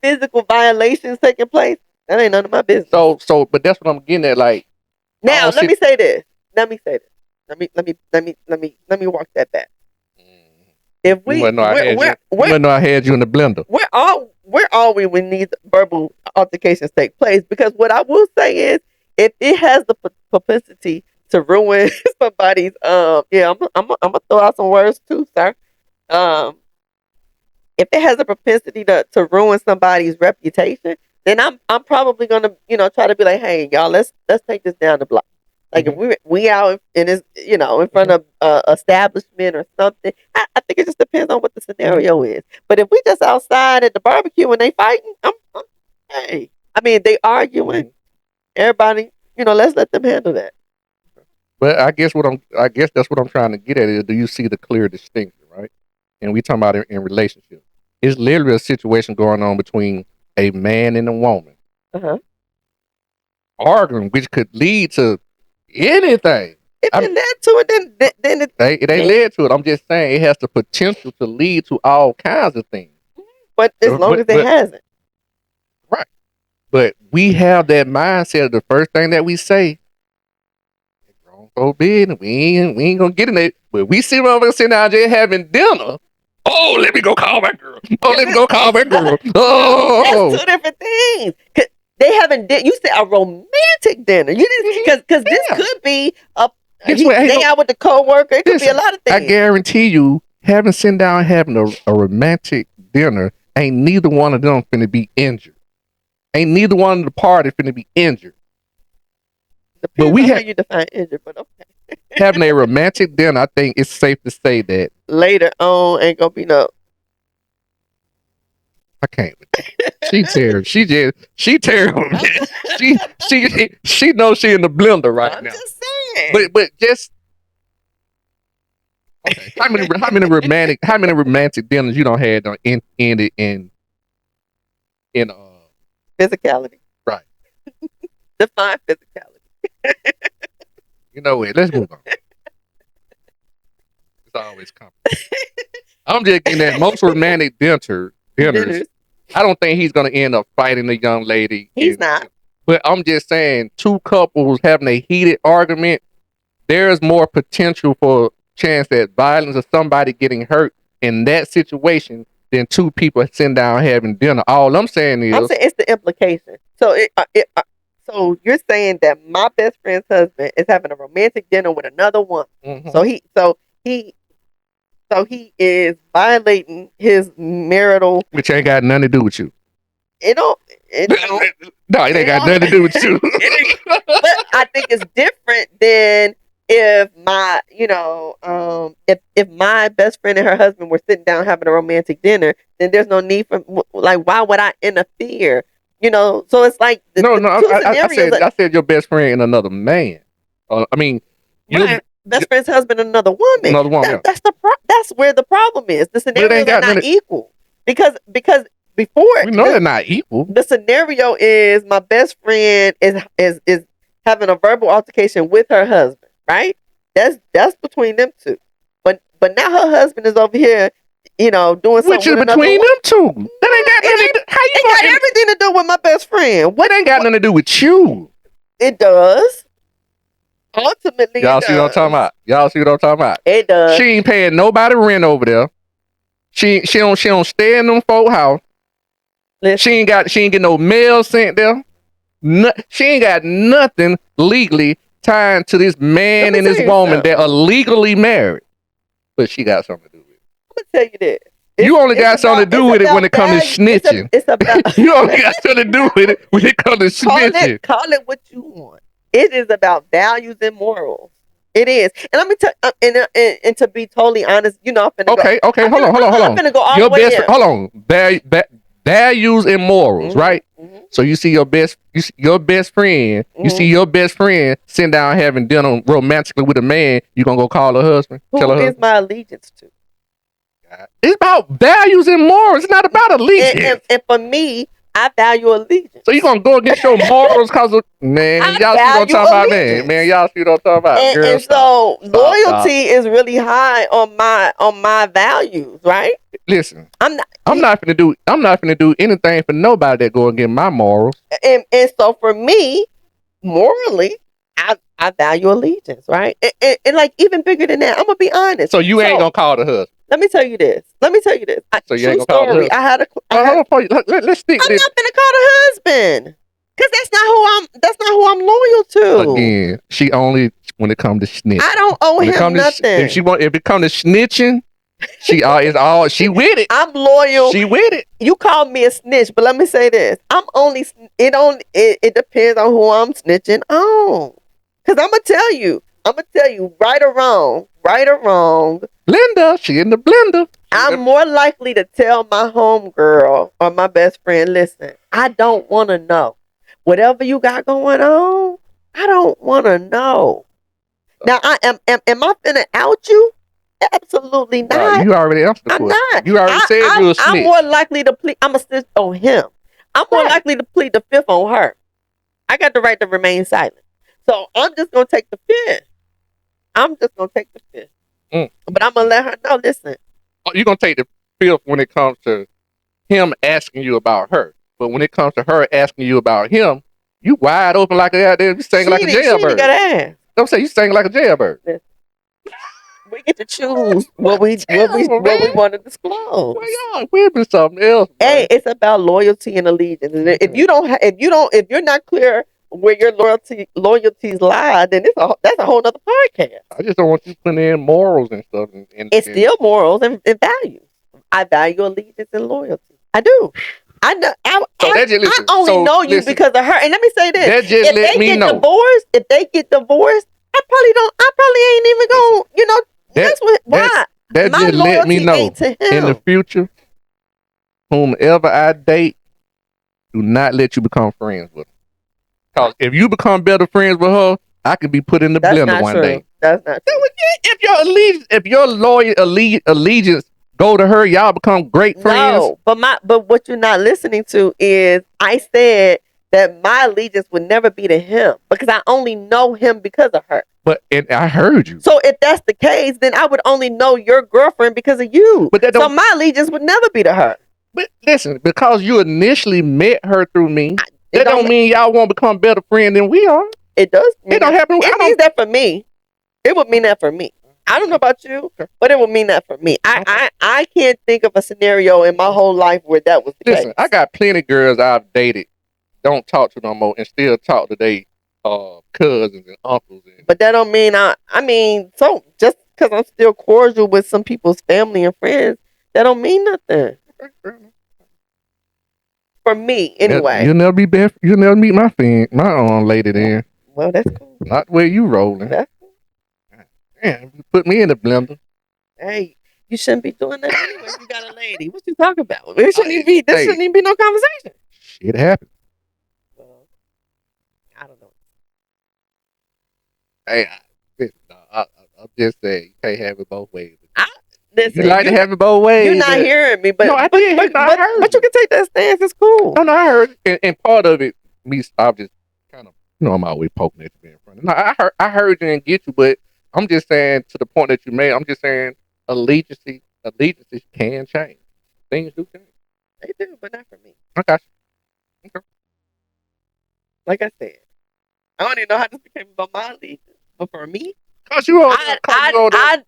physical violations taking place, that ain't none of my business. But that's what I'm getting at. Like, I Now don't let see. me say this. Let me say this. Let me walk that back. If You we must know I had you. You must know I had you in the blender. where are we when these verbal altercations take place? Because what I will say is, if it has the propensity to ruin somebody's yeah, I'm gonna throw out some words too, sir. Um, if it has a propensity to ruin somebody's reputation, then I'm probably gonna try to be like, hey y'all, let's take this down the block. Like if we out in this in front of establishment or something, I think it just depends on what the scenario is. But if we just outside at the barbecue and they fighting, hey, I mean they arguing, everybody, let's let them handle that. But I guess that's what I'm trying to get at is, do you see the clear distinction, right? And we talking about it in relationship. It's literally a situation going on between a man and a woman Uh-huh. arguing, which could lead to anything. If it led to it, then It ain't led to it. I'm just saying it has the potential to lead to all kinds of things. but as long as it But hasn't. right. But we have that mindset of the first thing that we say, grown folk business, we ain't gonna get in it. But we see motherfuckers sitting out there having dinner. Oh, let me go call my girl. Oh, let me go call my girl. Oh, That's two different things. 'Cause they haven't you said a romantic dinner. You didn't because this could be a day out with the coworker. It could be a lot of things. I guarantee you, sitting down having a romantic dinner, ain't neither one of them finna be injured. Ain't neither one of the parties finna be injured. Depends on how you define injured, but okay. Having a romantic dinner, I think it's safe to say that later on ain't gonna be no. I can't with that. She terrible. She terrible. She knows she in the blender right now. I'm just saying. But just okay. How many romantic dinners you don't had ended in physicality? Right. Define physicality. You know what? Let's move on. It's always complicated. I'm just getting that most romantic dinners. I don't think he's gonna end up fighting the young lady. He's not. But I'm just saying, two couples having a heated argument, there's more potential for chance at violence or somebody getting hurt in that situation than two people sitting down having dinner. All I'm saying is, it's the implication. So so you're saying that my best friend's husband is having a romantic dinner with another woman. Mm-hmm. So he is violating his marital, which ain't got nothing to do with you. It don't. No, it ain't got nothing to do with you. But I think it's different than if my, if my best friend and her husband were sitting down having a romantic dinner, then there's no need for, like, why would I interfere? So it's like I said your best friend and another man. I mean, right. Best friend's husband and another woman. That's where the problem is. The scenarios are not equal because before we know they're not equal. The scenario is my best friend is having a verbal altercation with her husband, right? That's between them two. But now her husband is over here, doing something. Which is between them two. That ain't got nothing. It got everything to do with my best friend. What ain't got nothing to do with you? It does. Ultimately, y'all see what I'm talking about. Y'all see what I'm talking about. It does. She ain't paying nobody rent over there. She don't stay in them folk house. Listen. She ain't get no mail sent there. She ain't got nothing legally tied to this man and this woman that are legally married. But she got something to do with it. I'm gonna tell you this. You only got something to do with it when it comes to snitching. It's about you only got something to do with it when it comes to snitching. Call it what you want. It is about values and morals. It is. And let me tell and to be totally honest, I'm finna Okay, hold on. I'm finna go all the way hold on. Values and morals, mm-hmm, right? Mm-hmm. So you see your best friend, mm-hmm. you see your best friend sitting down having dinner romantically with a man, you gonna go call her husband? Who is my allegiance to? It's about values and morals. It's not about allegiance. And for me, I value allegiance. So you gonna go against your morals because of man? Y'all see what I'm talking about, man? Y'all see what I'm talking about? And so loyalty is really high on my values, right? Listen, I'm not gonna do anything for nobody that go against my morals. And so for me, morally, I value allegiance, right? And like even bigger than that, I'm gonna be honest. So you ain't gonna call the husband. Let me tell you this. So you ain't gonna call the husband. Let's stick. I'm not gonna call the husband because that's not who I'm loyal to. Again, she only when it comes to snitching. I don't owe him nothing. If it comes to snitching, she with it. I'm loyal. She with it. You called me a snitch, but let me say this. It depends on who I'm snitching on. Cause I'm gonna tell you, right or wrong. Linda, she in the blender. I'm more likely to tell my homegirl or my best friend, listen, I don't want to know. Whatever you got going on, I don't want to know. Now, am I finna out you? Absolutely not. You already answered the question. I'm not. You already said you a snitch. I'm more likely to plead. I'm a snitch on him. I'm more likely to plead the fifth on her. I got the right to remain silent. So I'm just going to take the fifth. But I'm going to let her know, listen. You're going to take the fifth when it comes to him asking you about her. But when it comes to her asking you about him, you wide open like a goddamn. You singing like a She ain't got jailbird. to ask. Don't say you singing like a jailbird. We get to choose what we want to disclose. Well, y'all, we've been something else, Hey, man. it's about loyalty and allegiance. And if you don't, if you're not clear where your loyalties lie, then that's a whole other podcast. I just don't want you putting in morals and stuff. It's still morals and values. I value allegiance and loyalty. I do. I know. So that just listen. I only so know you listen, because of her. And let me say this: that just if let they me get know. divorced, I probably don't. I probably ain't even going. That's what. Why? That My just let me loyalty know ain't to him. in the future, whomever I date, do not let you become friends with her. Because if you become better friends with her, I could be put in the That's blender not one true. day. That's not true. If your loyal allegiance go to her, y'all become great friends. No, but what you're not listening to is I said that my allegiance would never be to him because I only know him because of her. And I heard you. So if that's the case, then I would only know your girlfriend because of you. So my allegiance would never be to her. But listen, because you initially met her through me, that don't mean y'all won't become better friends than we are. It does. It don't happen. It means that for me. It would mean that for me. I don't know about you, but it would mean that for me. I can't think of a scenario in my whole life where that was the case. Listen, I got plenty of girls I've dated, don't talk to no more, and still talk to their cousins and uncles. But that don't mean so just because I'm still cordial with some people's family and friends, that don't mean nothing. For me, anyway. You'll never be best. You'll never meet my lady then. Well, that's cool. Not where you rolling. That's cool. Damn, you put me in the blender. Hey, you shouldn't be doing that anyway. You got a lady. What you talking about? This shouldn't even be no conversation. Shit happens. Well, I don't know. Hey, I'm just saying you can't have it both ways. Listen, you like to have it both ways. You're not hearing me, but no, I did. But you can take that stance. It's cool. No, I heard it. And part of it, I'm just kind of, I'm always poking at you being funny. No, I heard you and get you, but I'm just saying to the point that you made. I'm just saying allegiances can change. Things do change. They do, but not for me. Okay. Okay. Like I said, I don't even know how this became about my allegiance, but for me, I'd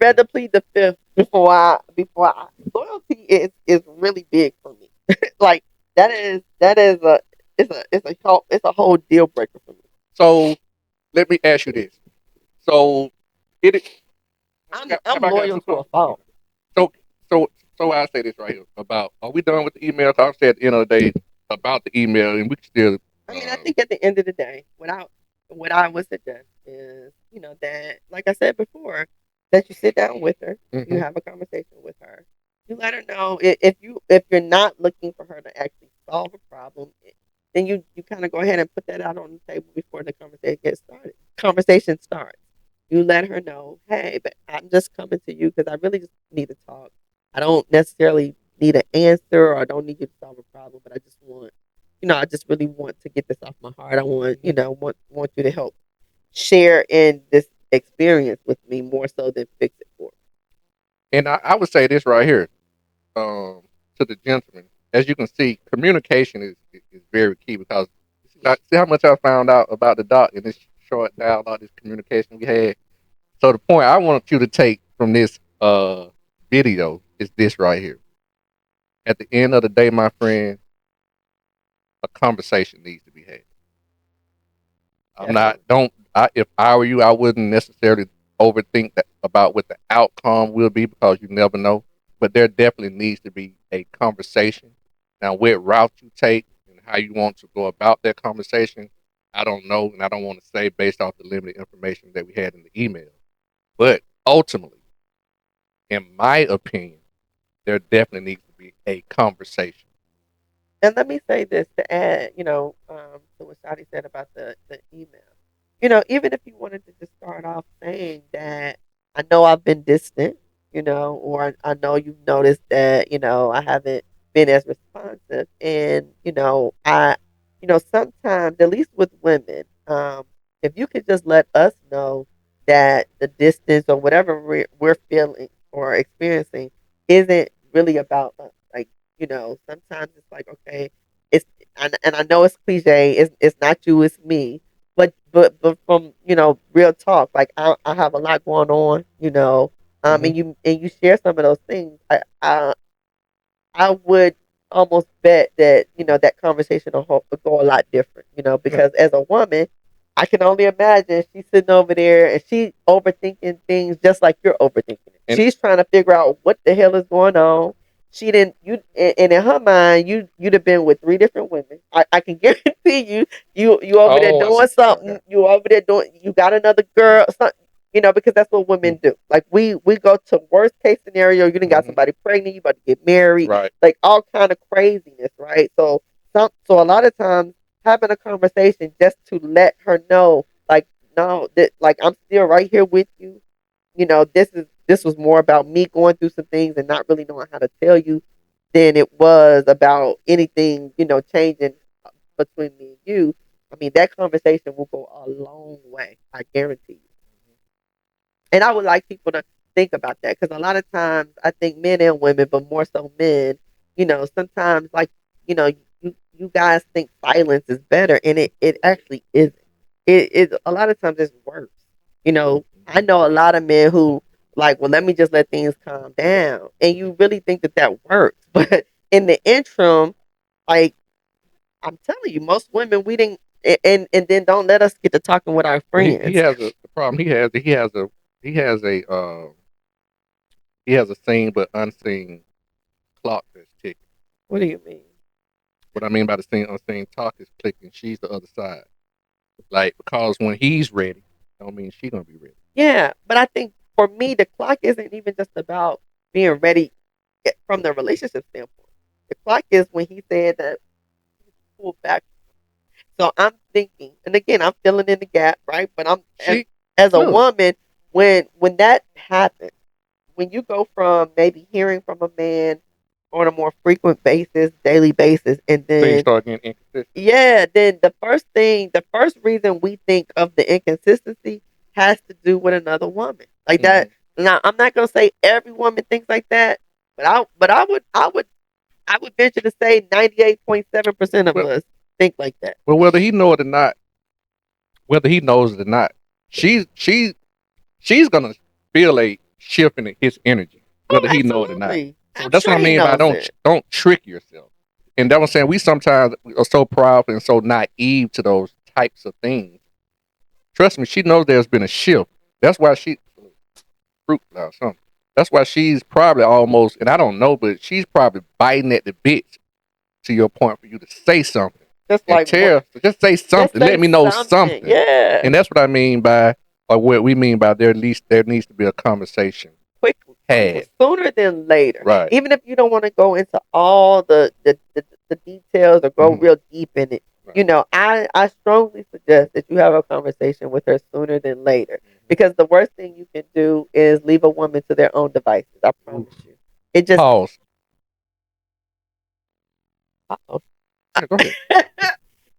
rather plead the fifth before I loyalty is really big for me. Like it's a whole deal breaker for me. So let me ask you this. So I'm loyal to a fault. So I say this right here about, are we done with the email? I said at the end of the day about the email, and we can still. I think at the end of the day, what I would suggest is, that, like I said before, that you sit down with her, you have a conversation with her, you let her know if you're not looking for her to actually solve a problem, then you kind of go ahead and put that out on the table before the conversation starts. You let her know, hey, but I'm just coming to you because I really just need to talk. I don't necessarily need an answer, or I don't need you to solve a problem, but I just want, I just really want to get this off my heart. I want, want you to help share in this experience with me more so than fix it for me. And I would say this right here, to the gentleman. As you can see, communication is very key, because see how much I found out about the doc in this short dialogue, this communication we had. So the point I want you to take from this video is this right here. At the end of the day, my friend, a conversation needs to be had. If I were you, I wouldn't necessarily overthink that about what the outcome will be, because you never know. But there definitely needs to be a conversation. Now, what route you take and how you want to go about that conversation, I don't know, and I don't want to say based off the limited information that we had in the email. But ultimately, in my opinion, there definitely needs to be a conversation. And let me say this to add, to what Shadi said about the email. Even if you wanted to just start off saying that, I know I've been distant, or I know you've noticed that, I haven't been as responsive. And, sometimes, at least with women, if you could just let us know that the distance or whatever we're feeling or experiencing isn't really about us. Like, sometimes it's like, okay, and I know it's cliche. It's not you, it's me. But from real talk, like I have a lot going on, Mhm. and you share some of those things. I would almost bet that that conversation will go a lot different. Yeah. Because as a woman, I can only imagine she's sitting over there and she overthinking things just like you're overthinking it. And She's trying to figure out what the hell is going on. She didn't you and in her mind you'd have been with three different women. I can guarantee you over there oh, I see doing what you're talking something. about. You over there doing you got another girl something. Because that's what women do. Like we go to worst case scenario. You done got Mhm. somebody pregnant. You about to get married, Right. like all kind of craziness, right? So a lot of times having a conversation just to let her know, like, no, that like I'm still right here with you. This was more about me going through some things and not really knowing how to tell you than it was about anything, changing between me and you. I mean, that conversation will go a long way. I guarantee you. And I would like people to think about that because a lot of times I think men and women, but more so men, sometimes like, you guys think silence is better and it actually isn't. It a lot of times it's worse. I know a lot of men who like, well, let me just let things calm down. And you really think that that works. But in the interim, like I'm telling you, most women we didn't and then don't let us get to talking with our Well, he friends. has the problem he has a seen but unseen clock that's ticking. What do you mean? What I mean by the seen unseen clock is clicking. She's the other side. Like because when he's ready, don't mean she gonna be ready. Yeah, but I think for me, the clock isn't even just about being ready from the relationship standpoint. The clock is when he said that he pulled back. So I'm thinking, and again, I'm filling in the gap, right? But I'm She as a look. woman, when that happens, when you go from maybe hearing from a man on a more frequent basis, daily basis, and So you then start getting inconsistent. yeah, then the first reason we think of the inconsistency has to do with another woman. Like that. Mhm. Now, I'm not gonna say every woman thinks like that, but I would venture to say 98.7% of Well, us think like that. well, whether he know it or not, whether he knows it or not, she's gonna feel a shift in his energy, Oh, whether he know it or not. absolutely. So I'm that's what sure I he mean by knows it. don't trick yourself. And that was saying we sometimes are so proud and so naive to those types of things. Trust me, she knows there's been a shift. That's why she fruit fly or something. That's why she's probably almost, and I don't know, but she's probably biting at the bit to your point for you to say something Just and like what? tell, just say Just something. Let say me know something. something. Yeah, And that's what I mean by, or what we mean by there needs to be a conversation quickly, had. sooner than later. Right. Even if you don't want to go into all the details or go Mhm. real deep in it, Right. I strongly suggest that you have a conversation with her sooner than later. Mhm. Because the worst thing you can do is leave a woman to their own devices. I Ooh. promise you. It just Pause. uh-oh. Yeah, go ahead.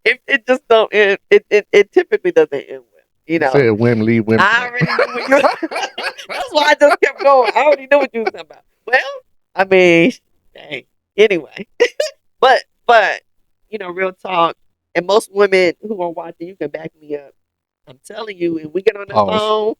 it just don't it typically doesn't end well. You said women leave women I alone. already knew what you. That's why I just kept going. I already knew what you was talking about. Well, I mean, dang. Anyway, but real talk, and most women who are watching, you can back me up. I'm telling you, and we get on the Pause. phone.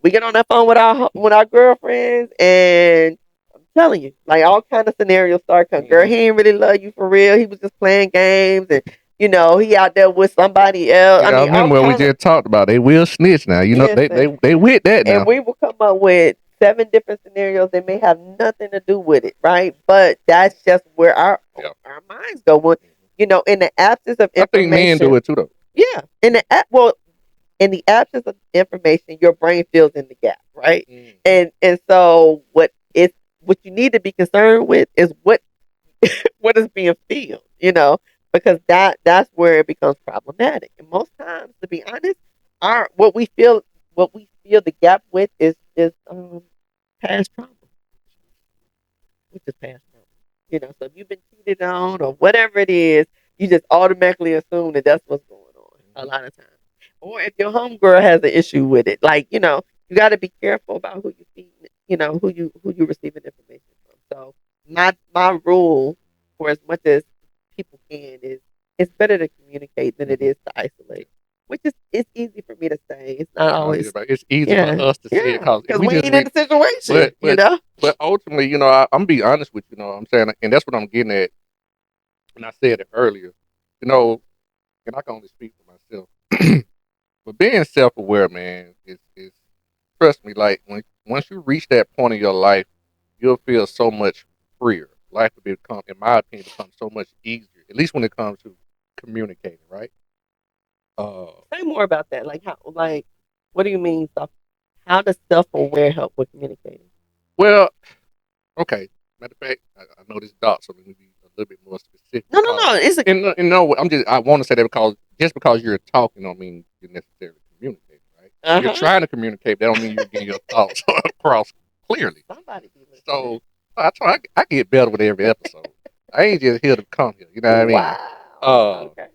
We get on that phone with our girlfriends, and I'm telling you, like all kind of scenarios start coming. Girl, Mhm. he ain't really love you for real. He was just playing games, and he out there with somebody else. I Yeah, I mean, all remember what we kind of just talked about. They will snitch now. You know, listen. they with that And now. we will come up with 7 different scenarios that may have nothing to do with it, right? But that's just where Yeah. our minds go. When, in the absence of I think men do information, it too though. yeah, in the absence of information, your brain fills in the gap, right? Mhm. And so what you need to be concerned with is what is being filled, because that's where it becomes problematic. And most times, to be honest, our what we feel the gap with is past trauma, which is past trauma. So if you've been cheated on or whatever it is, you just automatically assume that that's what's going on a lot of times. Or if your homegirl has an issue with it, like you got to be careful about who you feed, who you receiving information from. So my rule, for as much as people can, is it's better to communicate than it is to isolate. Which is it's easy for me to say. It's not always. It's easy Yeah, for us to say it yeah, because we just ain't in the situation, but ultimately, I'm be honest with you. You know what I'm saying, and that's what I'm getting at. And I said it earlier. You know, and I can only speak for myself. But being self aware, man, is trust me. Like once you reach that point in your life, you'll feel so much freer. Life will become, in my opinion, become so much easier. At least when it comes to communicating, right? Uh, Say more about that. Like how? Like what do you mean? How does self aware help with communicating? well, okay. Matter of fact, I know this dot, so let me be a little bit more specific. No, no, Because, no. It's a and no, I want to say that because just because you're talking, don't mean you're necessarily communicating, right? You're uh-huh. trying to communicate, that don't mean you're getting your thoughts across clearly. Somebody be listening. So I get better with every episode. I ain't just here to come here, you know what I mean? Wow. Okay.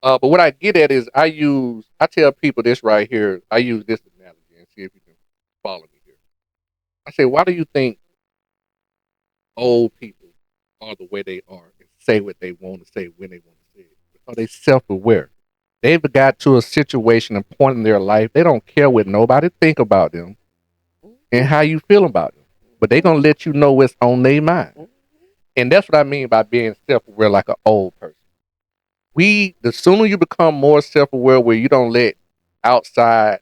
But what I get at is I tell people this right here. I use this analogy and see if you can follow me here. I say, why do you think old people are the way they are and say what they want to say when they want to say it? Because they self-aware. They've got to a situation and point in their life. They don't care what nobody think about them and how you feel about them. But they gonna let you know what's on their mind. And that's what I mean by being self-aware like an old person. The sooner you become more self-aware where you don't let outside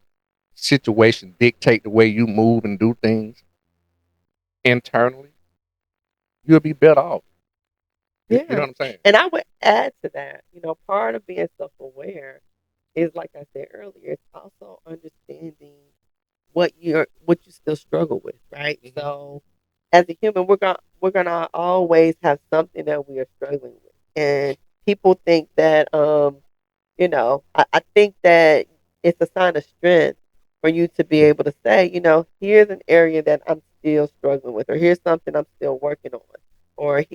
situations dictate the way you move and do things internally, you'll be better off. You know Yeah. what I'm saying? And I would add to that, part of being self aware is like I said earlier, it's also understanding what you still struggle with, right? Mhm. So as a human, we're gonna always have something that we are struggling with. And people think that I think that it's a sign of strength for you to be able to say, here's an area that I'm still struggling with, or here's something I'm still working on, or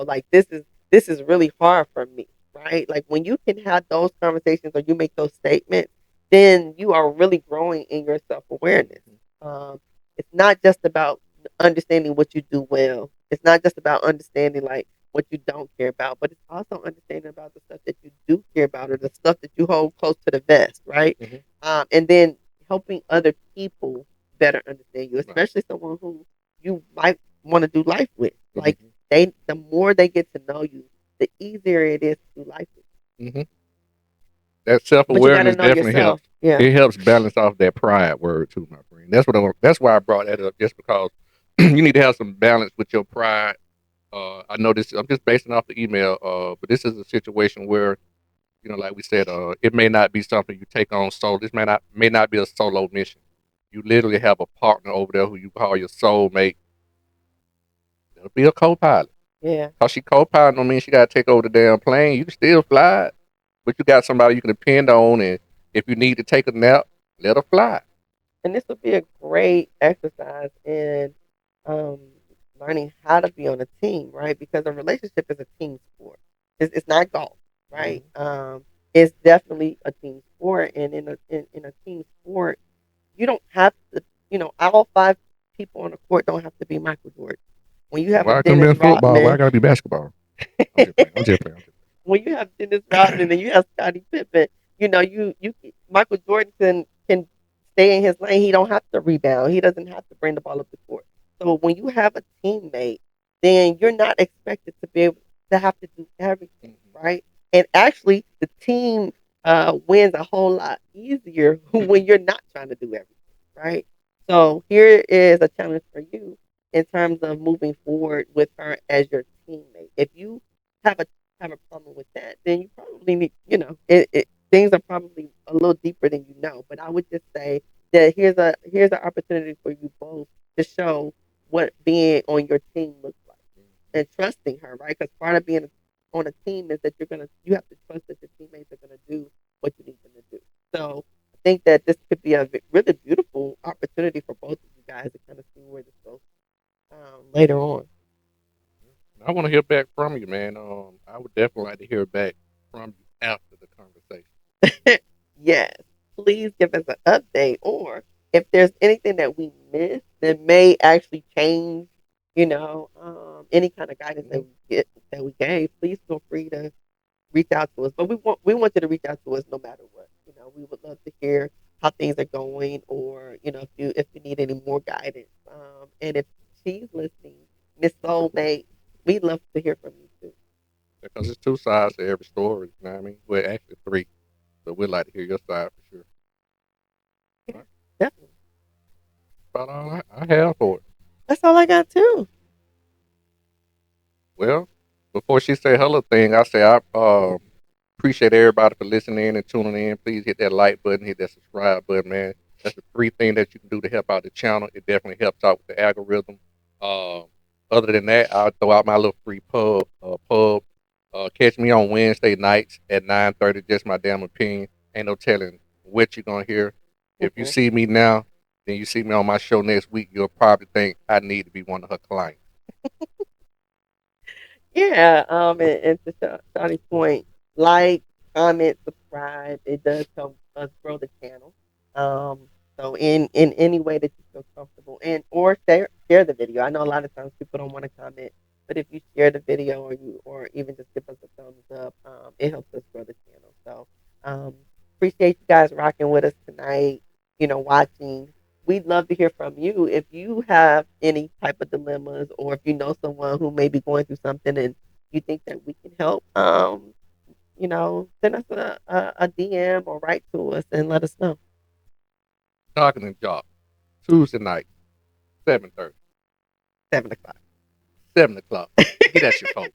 like this is really hard for me, right? Like when you can have those conversations or you make those statements, then you are really growing in your self awareness. Um, it's not just about understanding what you do well. It's not just about understanding like what you don't care about, but it's also understanding about the stuff that you do care about or the stuff that you hold close to the vest, right? Mhm. And then helping other people better understand you, Right. especially someone who you might want to do life with. Like Mhm. the more they get to know you, the easier it is to do life with. Mhm. That self But you got to awareness know definitely yourself. helps. Yeah. It helps balance off that pride word too, my friend. That's why I brought that up, just because you need to have some balance with your pride. I know this. I'm just basing off the email, but this is a situation where, like we said, it may not be something you take on solo. This may not be a solo mission. You literally have a partner over there who you call your soulmate. It'll be a co-pilot. Yeah. Cause she co-pilot don't mean she gotta take over the damn plane. You can still fly it, but you got somebody you can depend on, and if you need to take a nap, let her fly. And this would be a great exercise in um, learning how to be on a team, right? Because a relationship is a team sport. It's not golf, right? It's definitely a team sport, and in a team sport, you don't have to, all five people on the court don't have to be Michael Jordan. When you have a Why I couldn't be Dennis in football? Why I Rodman, gotta be basketball? I'm just playing. I'm just playing. when you have Dennis Rodman and you have Scottie Pippen, you Michael Jordan can stay in his lane. He don't have to rebound. He doesn't have to bring the ball up the court. So when you have a teammate, then you're not expected to be able to have to do everything, right? And actually, the team wins a whole lot easier when you're not trying to do everything, right? So here is a challenge for you in terms of moving forward with her as your teammate. If you have a have a problem with that, then you probably need, things are probably a little deeper than you know. But I would just say that here's an opportunity for you both to show what being on your team looks like and trusting her, right? Because part of being on a team is that you have to trust that your teammates are gonna do what you need them to do. So I think that this could be a really beautiful opportunity for both of you guys to kind of see where this goes later on. I want to hear back from you, man. I would definitely like to hear back from you after the conversation. Yes, please give us an update, or if there's anything that we missed that may actually change, any kind of guidance that we gave, please feel free to, reach out to us. But we want you to reach out to us no matter what. We would love to hear how things are going, or if you need any more guidance. And if she's listening, Miss Soulmate, we'd love to hear from you too. Because it's two sides to every story. You know what I mean? Well, actually three. So we'd like to hear your side for sure. Yeah, Right. definitely. About all I have for it. That's all I got too. Well, before she say her little thing, I say I appreciate everybody for listening and tuning in. Please hit that like button, hit that subscribe button, man. That's the three things that you can do to help out the channel. It definitely helps out with the algorithm. Uh, Other than that, I'll throw out my little free pub. Catch me on Wednesday nights at 9:30. Just my damn opinion. Ain't no telling what you're gonna hear. If you Mhm. see me now, then you see me on my show next week, you'll probably think I need to be one of her clients. Yeah, and to Shawty's point, like, comment, subscribe. It does help us grow the channel. So in any way that you feel comfortable, and or share the video. I know a lot of times people don't want to comment, but if you share the video, or even just give us a thumbs up, it helps us grow the channel. So appreciate you guys rocking with us tonight. Watching. We'd love to hear from you if you have any type of dilemmas, or if you know someone who may be going through something and you think that we can help. Send us a DM or write to us and let us know. Doc and The Joc, Tuesday night, 7:30, 7 o'clock. 7 o'clock. Get at your folks.